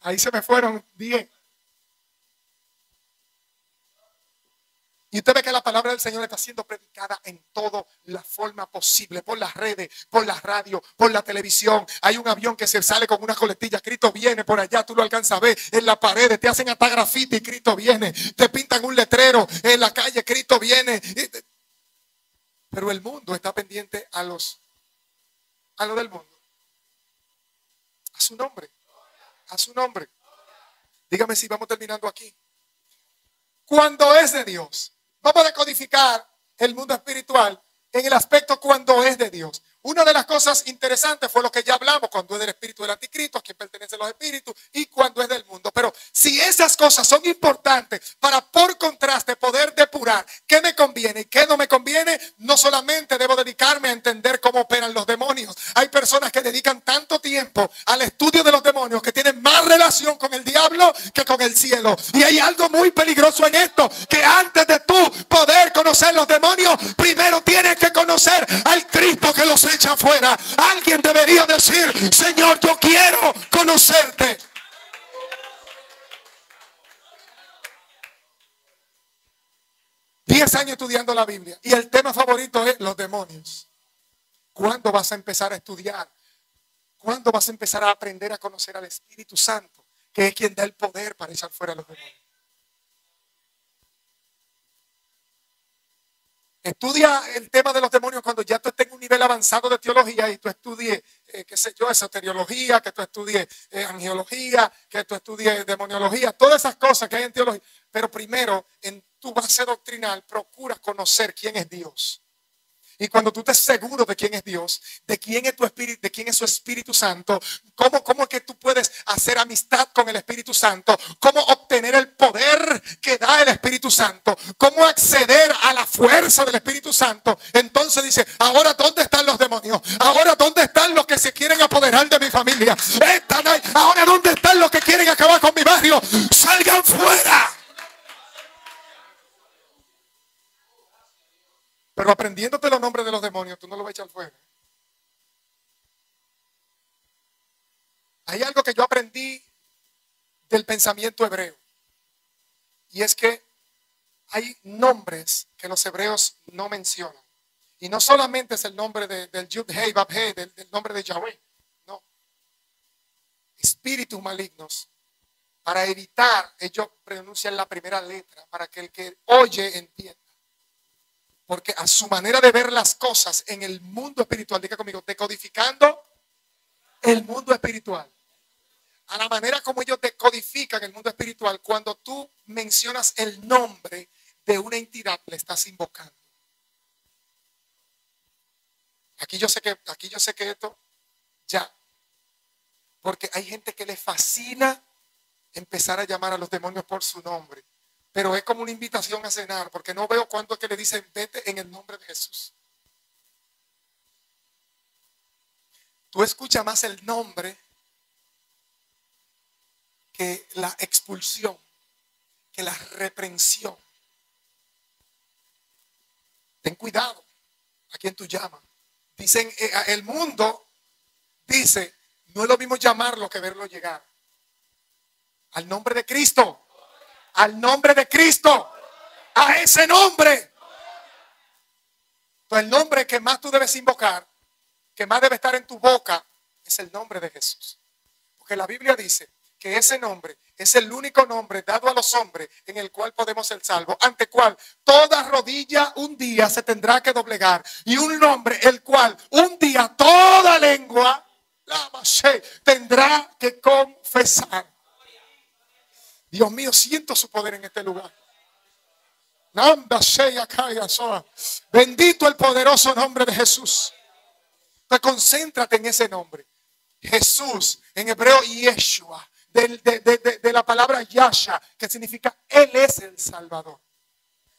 Ahí se me fueron 10. Y usted ve que la palabra del Señor está siendo predicada en toda la forma posible. Por las redes, por la radio, por la televisión. Hay un avión que se sale con una coletilla. Cristo viene por allá. Tú lo alcanzas a ver en las paredes. Te hacen hasta grafiti. Cristo viene. Te pintan un letrero en la calle. Cristo viene. Pero el mundo está pendiente a lo del mundo. A su nombre. A su nombre. Dígame si vamos terminando aquí. Cuando es de Dios. Vamos a decodificar el mundo espiritual en el aspecto cuando es de Dios. Una de las cosas interesantes fue lo que ya hablamos, cuando es del espíritu del anticristo, a quien pertenecen los espíritus, y cuando es del mundo. Pero si esas cosas son importantes para, por contraste, poder depurar qué me conviene y qué no me conviene, no solamente debo dedicarme a entender cómo operan los demonios. Hay personas que dedican tanto tiempo al estudio de los demonios que tienen más relación con el diablo que con el cielo. Y hay algo muy peligroso en esto, que antes de tú poder conocer los demonios, primero tienes que conocer al Cristo que los echa afuera. Alguien debería decir, Señor, yo quiero conocerte. Diez años estudiando la Biblia y el tema favorito es los demonios. ¿Cuándo vas a empezar a estudiar? ¿Cuándo vas a empezar a aprender a conocer al Espíritu Santo, que es quien da el poder para echar fuera a los demonios? Estudia el tema de los demonios cuando ya tú estés en un nivel avanzado de teología y tú estudies, qué sé yo, esoteriología, que tú estudies angiología, que tú estudies demoniología, todas esas cosas que hay en teología. Pero primero, en tu base doctrinal, procura conocer quién es Dios. Y cuando tú estés seguro de quién es Dios, de quién es tu espíritu, de quién es su Espíritu Santo, cómo es que tú puedes hacer amistad con el Espíritu Santo, cómo obtener el poder que da el Espíritu Santo, cómo acceder a la fuerza del Espíritu Santo. Entonces dice, ahora ¿dónde están los demonios? Ahora ¿dónde están los que se quieren apoderar de mi familia? Están ahí. Ahora ¿dónde están los que quieren acabar con mi barrio? ¡Salgan fuera! Pero aprendiéndote los nombres de los demonios, tú no lo vas a echar fuera. Hay algo que yo aprendí del pensamiento hebreo. Y es que hay nombres que los hebreos no mencionan. Y no solamente es el nombre del Yud Hei Vav Hei, del nombre de Yahweh. No. Espíritus malignos. Para evitar, ellos pronuncian la primera letra para que el que oye entienda. Porque a su manera de ver las cosas en el mundo espiritual, diga conmigo, decodificando el mundo espiritual. A la manera como ellos decodifican el mundo espiritual, cuando tú mencionas el nombre de una entidad, le estás invocando. Aquí yo sé que esto ya. Porque hay gente que le fascina empezar a llamar a los demonios por su nombre. Pero es como una invitación a cenar, porque no veo cuánto es que le dicen vete en el nombre de Jesús. Tú escuchas más el nombre que la expulsión, que la reprensión. Ten cuidado a quien tú llamas. Dicen, el mundo dice, no es lo mismo llamarlo que verlo llegar. Al nombre de Cristo. Al nombre de Cristo. A ese nombre. Entonces el nombre que más tú debes invocar, que más debe estar en tu boca, es el nombre de Jesús. Porque la Biblia dice que ese nombre es el único nombre dado a los hombres en el cual podemos ser salvos, ante cual toda rodilla un día se tendrá que doblegar, y un nombre el cual un día toda lengua tendrá que confesar. Dios mío, siento su poder en este lugar. Bendito el poderoso nombre de Jesús. Entonces concéntrate en ese nombre. Jesús, en hebreo Yeshua, de la palabra Yasha, que significa Él es el Salvador.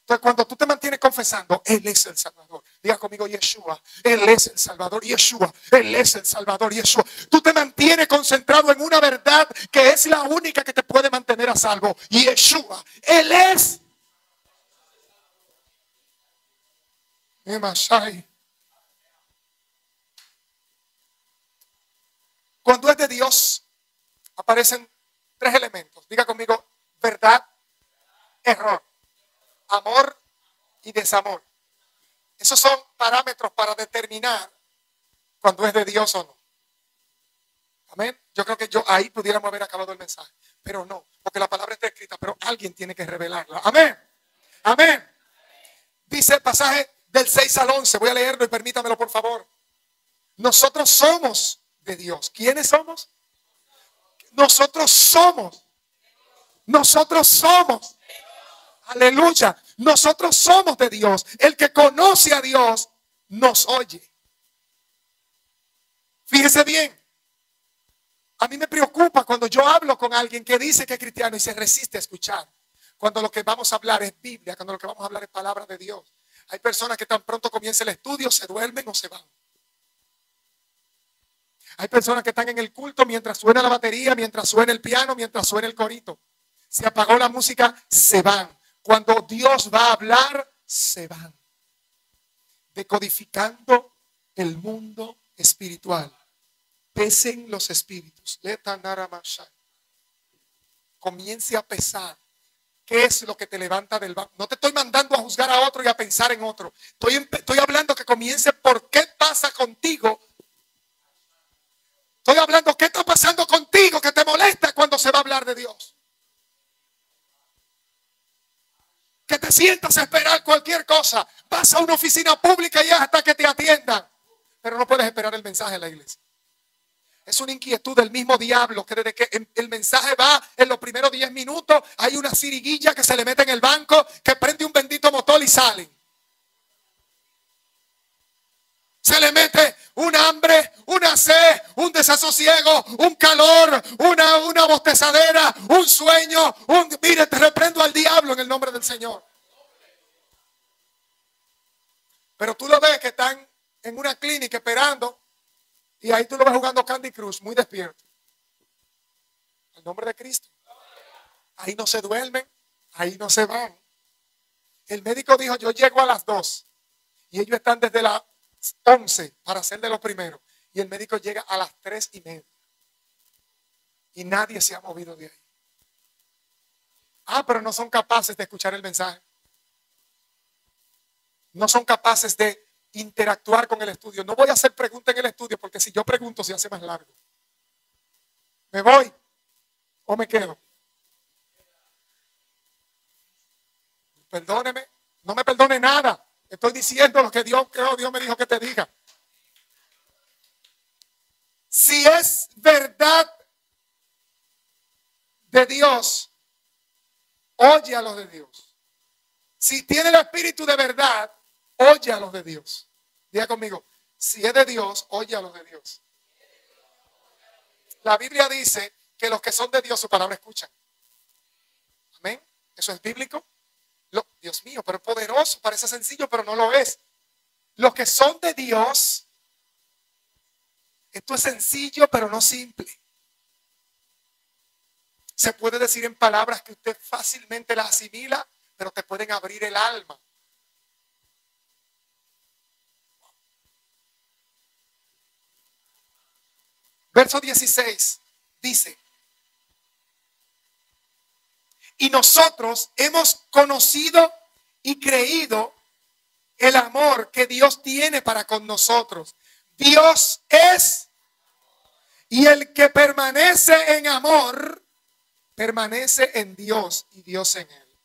Entonces cuando tú te mantienes confesando, Él es el Salvador. Diga conmigo, Yeshua, Él es el Salvador. Yeshua, Él es el Salvador. Yeshua. Tú te mantienes concentrado en una verdad que es la única que te puede mantener a salvo. Yeshua, Él es. Cuando es de Dios, aparecen tres elementos. Diga conmigo, verdad, error, amor y desamor. Esos son parámetros para determinar cuando es de Dios o no. Amén. Yo creo que ahí pudiéramos haber acabado el mensaje. Pero no, porque la palabra está escrita, pero alguien tiene que revelarla. Amén. Amén. Dice el pasaje del 6 al 11. Voy a leerlo y permítamelo, por favor. Nosotros somos de Dios. ¿Quiénes somos? Nosotros somos. Nosotros somos. Aleluya. Nosotros somos de Dios. El que conoce a Dios nos oye. Fíjese bien. A mí me preocupa cuando yo hablo con alguien que dice que es cristiano y se resiste a escuchar. Cuando lo que vamos a hablar es Biblia, cuando lo que vamos a hablar es palabra de Dios. Hay personas que tan pronto comienza el estudio se duermen o se van. Hay personas que están en el culto mientras suena la batería, mientras suena el piano, mientras suena el corito. Se apagó la música, se van. Cuando Dios va a hablar, se van. Decodificando el mundo espiritual. Pesen los espíritus. Comience a pesar. ¿Qué es lo que te levanta del banco? No te estoy mandando a juzgar a otro y a pensar en otro. Estoy hablando que comience por qué pasa contigo. Estoy hablando qué está pasando contigo que te molesta cuando se va a hablar de Dios. Que te sientas a esperar cualquier cosa. Vas a una oficina pública y hasta que te atiendan. Pero no puedes esperar el mensaje en la iglesia. Es una inquietud del mismo diablo que desde que el mensaje va en los primeros 10 minutos hay una ciriguilla que se le mete en el banco, que prende un bendito motor y salen. le mete un hambre, una sed, un desasosiego, un calor, una bostezadera, un sueño. Mire, te reprendo al diablo en el nombre del Señor. Pero tú lo ves que están en una clínica esperando y ahí tú lo ves jugando Candy Crush, muy despierto. En nombre de Cristo. Ahí no se duermen, ahí no se van. El médico dijo, yo llego a las 2 y ellos están desde las 11 para ser de los primeros. Y el médico llega a las 3:30 y nadie se ha movido de ahí. Pero no son capaces de escuchar el mensaje. No son capaces de interactuar con el estudio. No voy a hacer preguntas en el estudio porque si yo pregunto se hace más largo. ¿Me voy o me quedo? Perdóneme, no me perdone nada. Estoy diciendo lo que Dios me dijo que te diga. Si es verdad de Dios, oye a los de Dios. Si tiene el espíritu de verdad, oye a los de Dios. Diga conmigo, si es de Dios, oye a los de Dios. La Biblia dice que los que son de Dios, su palabra escuchan. Amén. Eso es bíblico. Dios mío, pero es poderoso, parece sencillo, pero no lo es. Los que son de Dios, esto es sencillo, pero no simple. Se puede decir en palabras que usted fácilmente las asimila, pero te pueden abrir el alma. Verso 16 dice, y nosotros hemos conocido y creído el amor que Dios tiene para con nosotros. Dios es, y el que permanece en amor, permanece en Dios y Dios en él.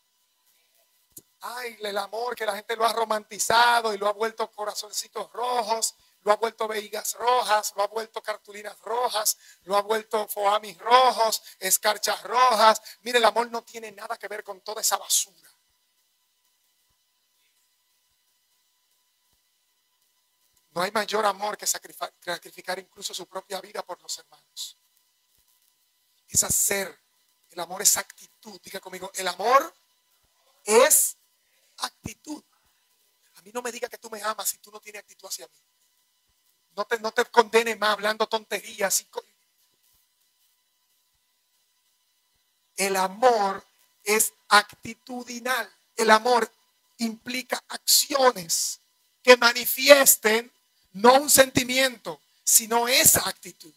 Ay, el amor que la gente lo ha romantizado y lo ha vuelto corazoncitos rojos, lo ha vuelto vejigas rojas, lo ha vuelto cartulinas rojas, lo ha vuelto foamis rojos, escarchas rojas. Mire, el amor no tiene nada que ver con toda esa basura. No hay mayor amor que sacrificar incluso su propia vida por los hermanos. Es hacer. El amor es actitud. Diga conmigo, el amor es actitud. A mí no me diga que tú me amas si tú no tienes actitud hacia mí. No te condenes más hablando tonterías. El amor es actitudinal. El amor implica acciones que manifiesten no un sentimiento, sino esa actitud.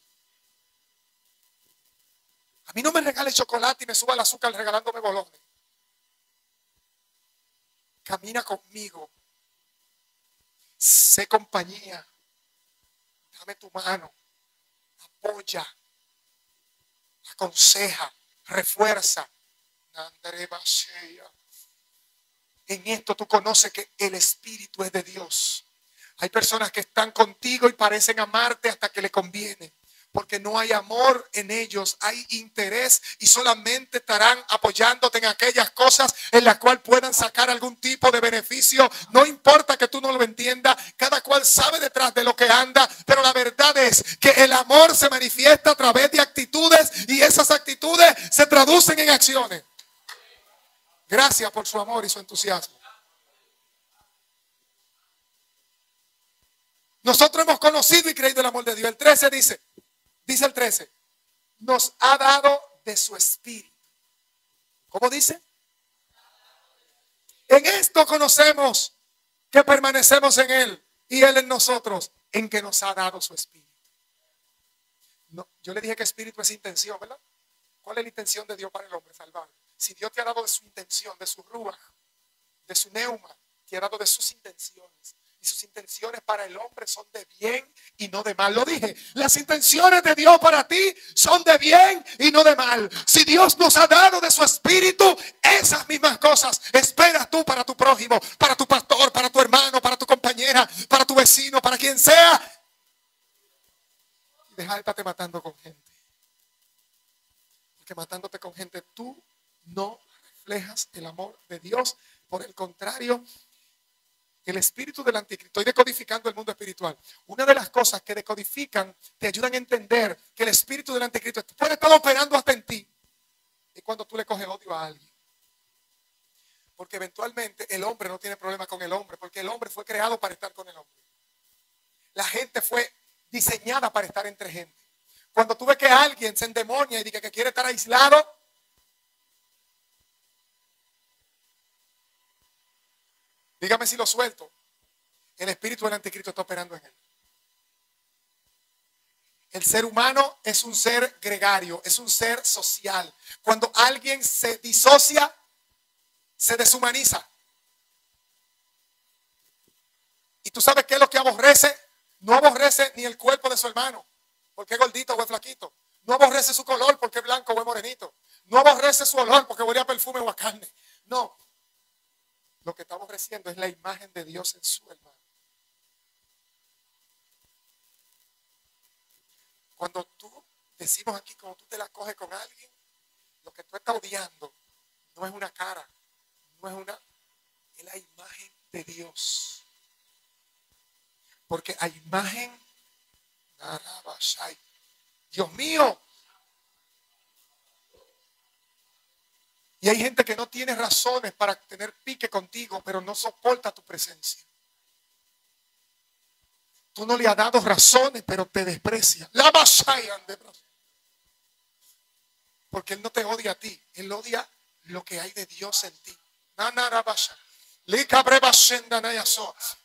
A mí no me regale chocolate y me suba el azúcar regalándome bolones. Camina conmigo. Sé compañía. Dame tu mano. Apoya. Aconseja. Refuerza. En esto tú conoces que el Espíritu es de Dios. Hay personas que están contigo y parecen amarte hasta que le conviene. Porque no hay amor en ellos, hay interés y solamente estarán apoyándote en aquellas cosas en las cuales puedan sacar algún tipo de beneficio. No importa que tú no lo entiendas, cada cual sabe detrás de lo que anda, pero la verdad es que el amor se manifiesta a través de actitudes y esas actitudes se traducen en acciones. Gracias por su amor y su entusiasmo. Nosotros hemos conocido y creído el amor de Dios. El 13 dice el 13, nos ha dado de su espíritu. ¿Cómo dice? En esto conocemos que permanecemos en él y él en nosotros, en que nos ha dado su espíritu. No, yo le dije que espíritu es intención, ¿verdad? ¿Cuál es la intención de Dios para el hombre? Salvarlo. Si Dios te ha dado de su intención, de su ruach, de su neuma, te ha dado de sus intenciones. Y sus intenciones para el hombre son de bien y no de mal. Lo dije, las intenciones de Dios para ti son de bien y no de mal. Si Dios nos ha dado de su espíritu, esas mismas cosas esperas tú para tu prójimo, para tu pastor, para tu hermano, para tu compañera, para tu vecino, para quien sea. Y deja de estarte matando con gente. Porque matándote con gente tú no reflejas el amor de Dios. Por el contrario, El espíritu del anticristo. Estoy decodificando el mundo espiritual. Una de las cosas que decodifican, te ayudan a entender que el espíritu del anticristo puede estar operando hasta en ti. Y cuando tú le coges odio a alguien. Porque eventualmente el hombre no tiene problema con el hombre, porque el hombre fue creado para estar con el hombre. La gente fue diseñada para estar entre gente. Cuando tú ves que alguien se endemonia y dice que quiere estar aislado, dígame si lo suelto. El espíritu del anticristo está operando en él. El ser humano es un ser gregario, es un ser social. Cuando alguien se disocia, se deshumaniza. ¿Y tú sabes qué es lo que aborrece? No aborrece ni el cuerpo de su hermano, porque es gordito o es flaquito. No aborrece su color porque es blanco o es morenito. No aborrece su olor porque huele a perfume o a carne. No. Lo que está aborreciendo es la imagen de Dios en su hermano. Cuando tú, decimos aquí, cuando tú te la coges con alguien, lo que tú estás odiando no es una cara, no es una, es la imagen de Dios. Porque a imagen, Dios mío. Y hay gente que no tiene razones para tener pique contigo, pero no soporta tu presencia. Tú no le has dado razones, pero te desprecia. Porque Él no te odia a ti. Él odia lo que hay de Dios en ti.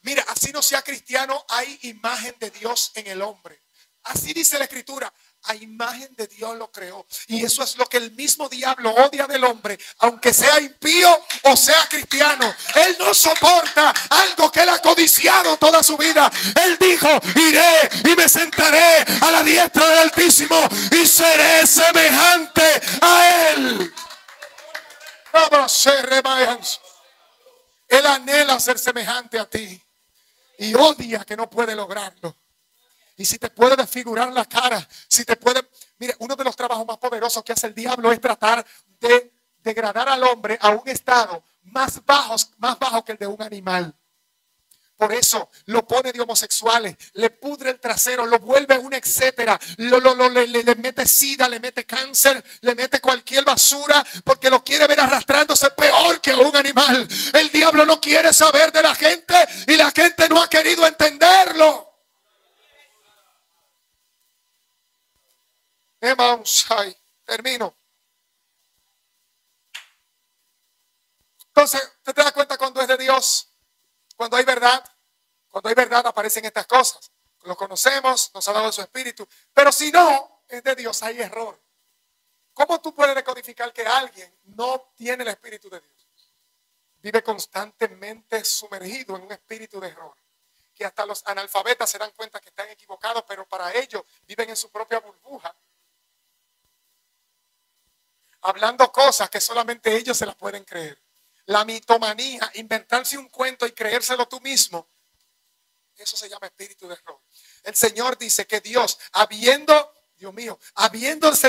Mira, así no sea cristiano, hay imagen de Dios en el hombre. Así dice la Escritura. A imagen de Dios lo creó. Y eso es lo que el mismo diablo odia del hombre, aunque sea impío o sea cristiano. Él no soporta algo que él ha codiciado toda su vida. Él dijo: iré y me sentaré a la diestra del Altísimo y seré semejante a él. Él anhela ser semejante a ti y odia que no puede lograrlo. Y si te puede desfigurar la cara, si te puede... Mire, uno de los trabajos más poderosos que hace el diablo es tratar de degradar al hombre a un estado más bajo que el de un animal. Por eso lo pone de homosexuales, le pudre el trasero, lo vuelve un etcétera, le mete sida, le mete cáncer, le mete cualquier basura, porque lo quiere ver arrastrándose peor que un animal. El diablo no quiere saber de la gente y la gente no ha querido entenderlo. Termino. Entonces, ¿te das cuenta cuando es de Dios? Cuando hay verdad aparecen estas cosas. Lo conocemos, nos ha dado su espíritu. Pero si no es de Dios, hay error. ¿Cómo tú puedes decodificar que alguien no tiene el espíritu de Dios? Vive constantemente sumergido en un espíritu de error. Que hasta los analfabetas se dan cuenta que están equivocados, pero para ellos viven en su propia burbuja. Hablando cosas que solamente ellos se las pueden creer. La mitomanía, inventarse un cuento y creérselo tú mismo. Eso se llama espíritu de error. El Señor dice que Dios, habiéndose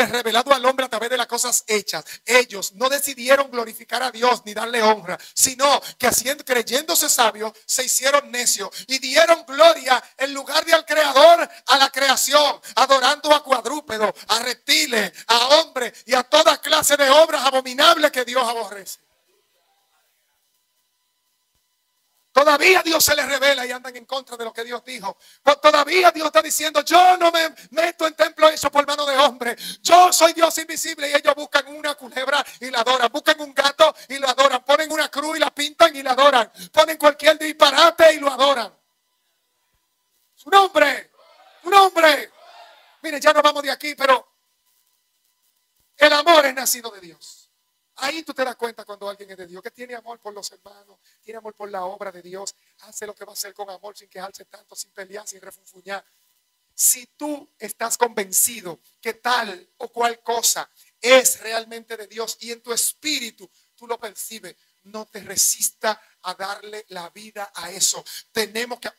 revelado al hombre a través de las cosas hechas, ellos no decidieron glorificar a Dios ni darle honra, sino que creyéndose sabios, se hicieron necios y dieron gloria en lugar de al Creador a la creación, adorando a cuadrúpedos, a reptiles, a hombres y a toda clase de obras abominables que Dios aborrece. Todavía Dios se les revela y andan en contra de lo que Dios dijo. Pero todavía Dios está diciendo: yo no me meto en templo hecho por mano de hombre. Yo soy Dios invisible. Y ellos buscan una culebra y la adoran. Buscan un gato y lo adoran. Ponen una cruz y la pintan y la adoran. Ponen cualquier disparate y lo adoran. Su nombre. Su nombre. Mire, ya no vamos de aquí, pero el amor es nacido de Dios. Ahí tú te das cuenta cuando alguien es de Dios, que tiene amor por los hermanos, tiene amor por la obra de Dios, hace lo que va a hacer con amor, sin quejarse tanto, sin pelear, sin refunfuñar. Si tú estás convencido que tal o cual cosa es realmente de Dios y en tu espíritu tú lo percibes, no te resista a darle la vida a eso. Tenemos que,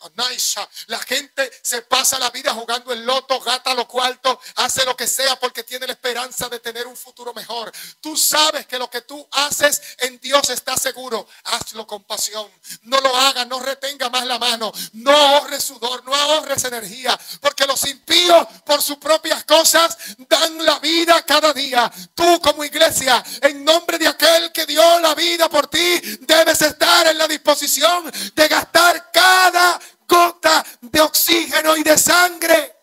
la gente se pasa la vida jugando el loto, gasta los cuartos, hace lo que sea porque tiene la esperanza de tener un futuro mejor. Tú sabes que lo que tú haces en Dios está seguro. Hazlo con pasión. No lo hagas, no retenga más la mano. No ahorres sudor, no ahorres energía. Porque los impíos por sus propias cosas dan la vida cada día. Tú como iglesia, en nombre de aquel que dio la vida por ti, debes estar en la disposición de gastar cada gota de oxígeno y de sangre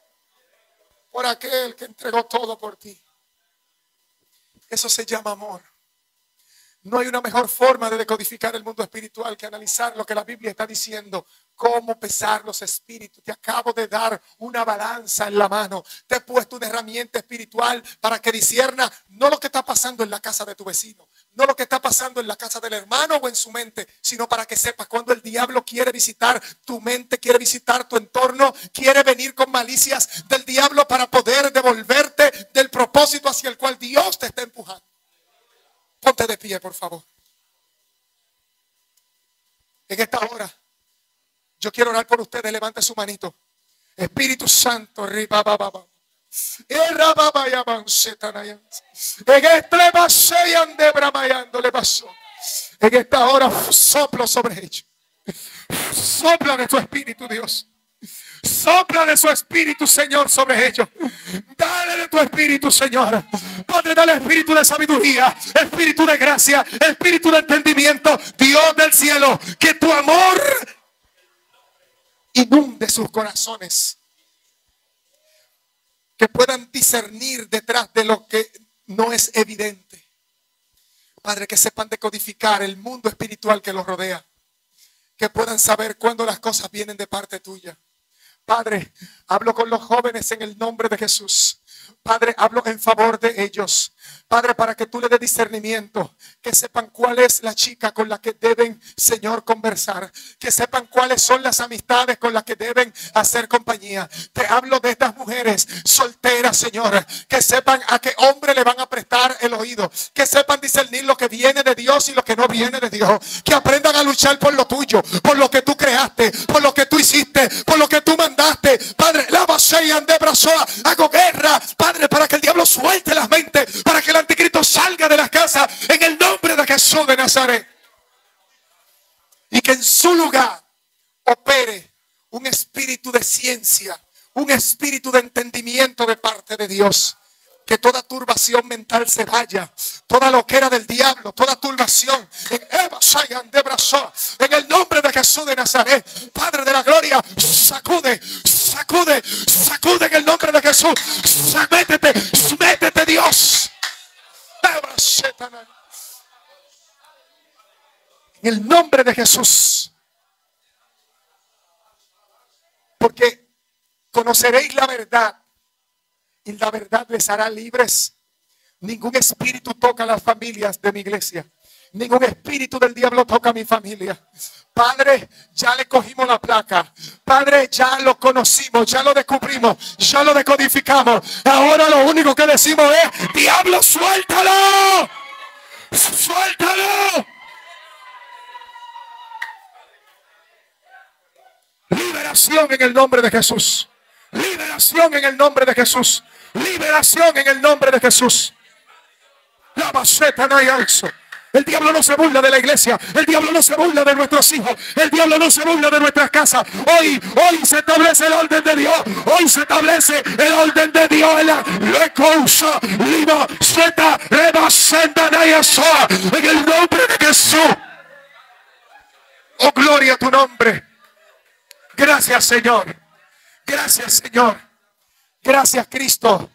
por aquel que entregó todo por ti. Eso se llama amor. No hay una mejor forma de decodificar el mundo espiritual que analizar lo que la Biblia está diciendo. Cómo pesar los espíritus. Te acabo de dar una balanza en la mano. Te he puesto una herramienta espiritual para que discierna no lo que está pasando en la casa de tu vecino, no lo que está pasando en la casa del hermano o en su mente, sino para que sepas cuando el diablo quiere visitar tu mente, quiere visitar tu entorno, quiere venir con malicias del diablo para poder devolverte del propósito hacia el cual Dios te está empujando. Ponte de pie, por favor. En esta hora, yo quiero orar por ustedes. Levante su manito. Espíritu Santo, en esta hora, soplo sobre ellos. Sopla de tu espíritu, Dios. Sopla de su espíritu, Señor, sobre ellos. Dale de tu espíritu, Señor. Padre, dale espíritu de sabiduría, espíritu de gracia, espíritu de entendimiento. Dios del cielo, que tu amor inunde sus corazones. Que puedan discernir detrás de lo que no es evidente. Padre, que sepan decodificar el mundo espiritual que los rodea. Que puedan saber cuándo las cosas vienen de parte tuya. Padre, hablo con los jóvenes en el nombre de Jesús. Padre, hablo en favor de ellos. Padre, para que tú le des discernimiento. Que sepan cuál es la chica con la que deben, Señor, conversar. Que sepan cuáles son las amistades con las que deben hacer compañía. Te hablo de estas mujeres solteras, Señor. Que sepan a qué hombre le van a prestar el oído. Que sepan discernir lo que viene de Dios y lo que no viene de Dios. Que aprendan a luchar por lo tuyo, por lo que tú creaste, por lo que tú hiciste, por lo que tú mandaste. Padre, la base de brazoa, hago guerra, Padre, para que el diablo suelte las mentes, para que el anticristo salga de las casas en el nombre de Jesús de Nazaret. Y que en su lugar opere un espíritu de ciencia, un espíritu de entendimiento de parte de Dios. Que toda turbación mental se vaya, toda loquera del diablo, toda turbación en el nombre de Jesús de Nazaret. Padre de la gloria, sacude, sacude, sacude en el nombre de Jesús. Métete, métete, Dios. En el nombre de Jesús. Porque conoceréis la verdad y la verdad les hará libres. Ningún espíritu toca a las familias de mi iglesia. Ningún espíritu del diablo toca a mi familia. Padre, ya le cogimos la placa. Padre, ya lo conocimos, ya lo descubrimos, ya lo decodificamos. Ahora lo único que decimos es: diablo, suéltalo. Suéltalo. Liberación en el nombre de Jesús. Liberación en el nombre de Jesús. Liberación en el nombre de Jesús. La maceta no hay alzo. El diablo no se burla de la iglesia. El diablo no se burla de nuestros hijos. El diablo no se burla de nuestras casas. Hoy se establece el orden de Dios. Hoy se establece el orden de Dios en la recousa, lima, zeta, reba, senda, nayasoa. En el nombre de Jesús. Oh, gloria a tu nombre. Gracias, Señor. Gracias, Señor. Gracias, Cristo.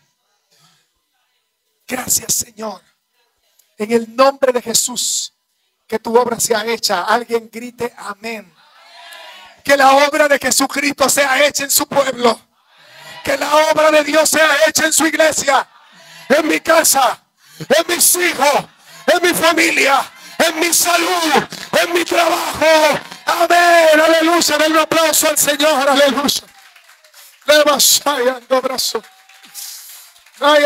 Gracias, Señor. En el nombre de Jesús, que tu obra sea hecha. Alguien grite amén. Que la obra de Jesucristo sea hecha en su pueblo. Que la obra de Dios sea hecha en su iglesia. En mi casa, en mis hijos, en mi familia, en mi salud, en mi trabajo. Amén, aleluya. Den un aplauso al Señor, aleluya. Le vas a ir dando brazo. Ay,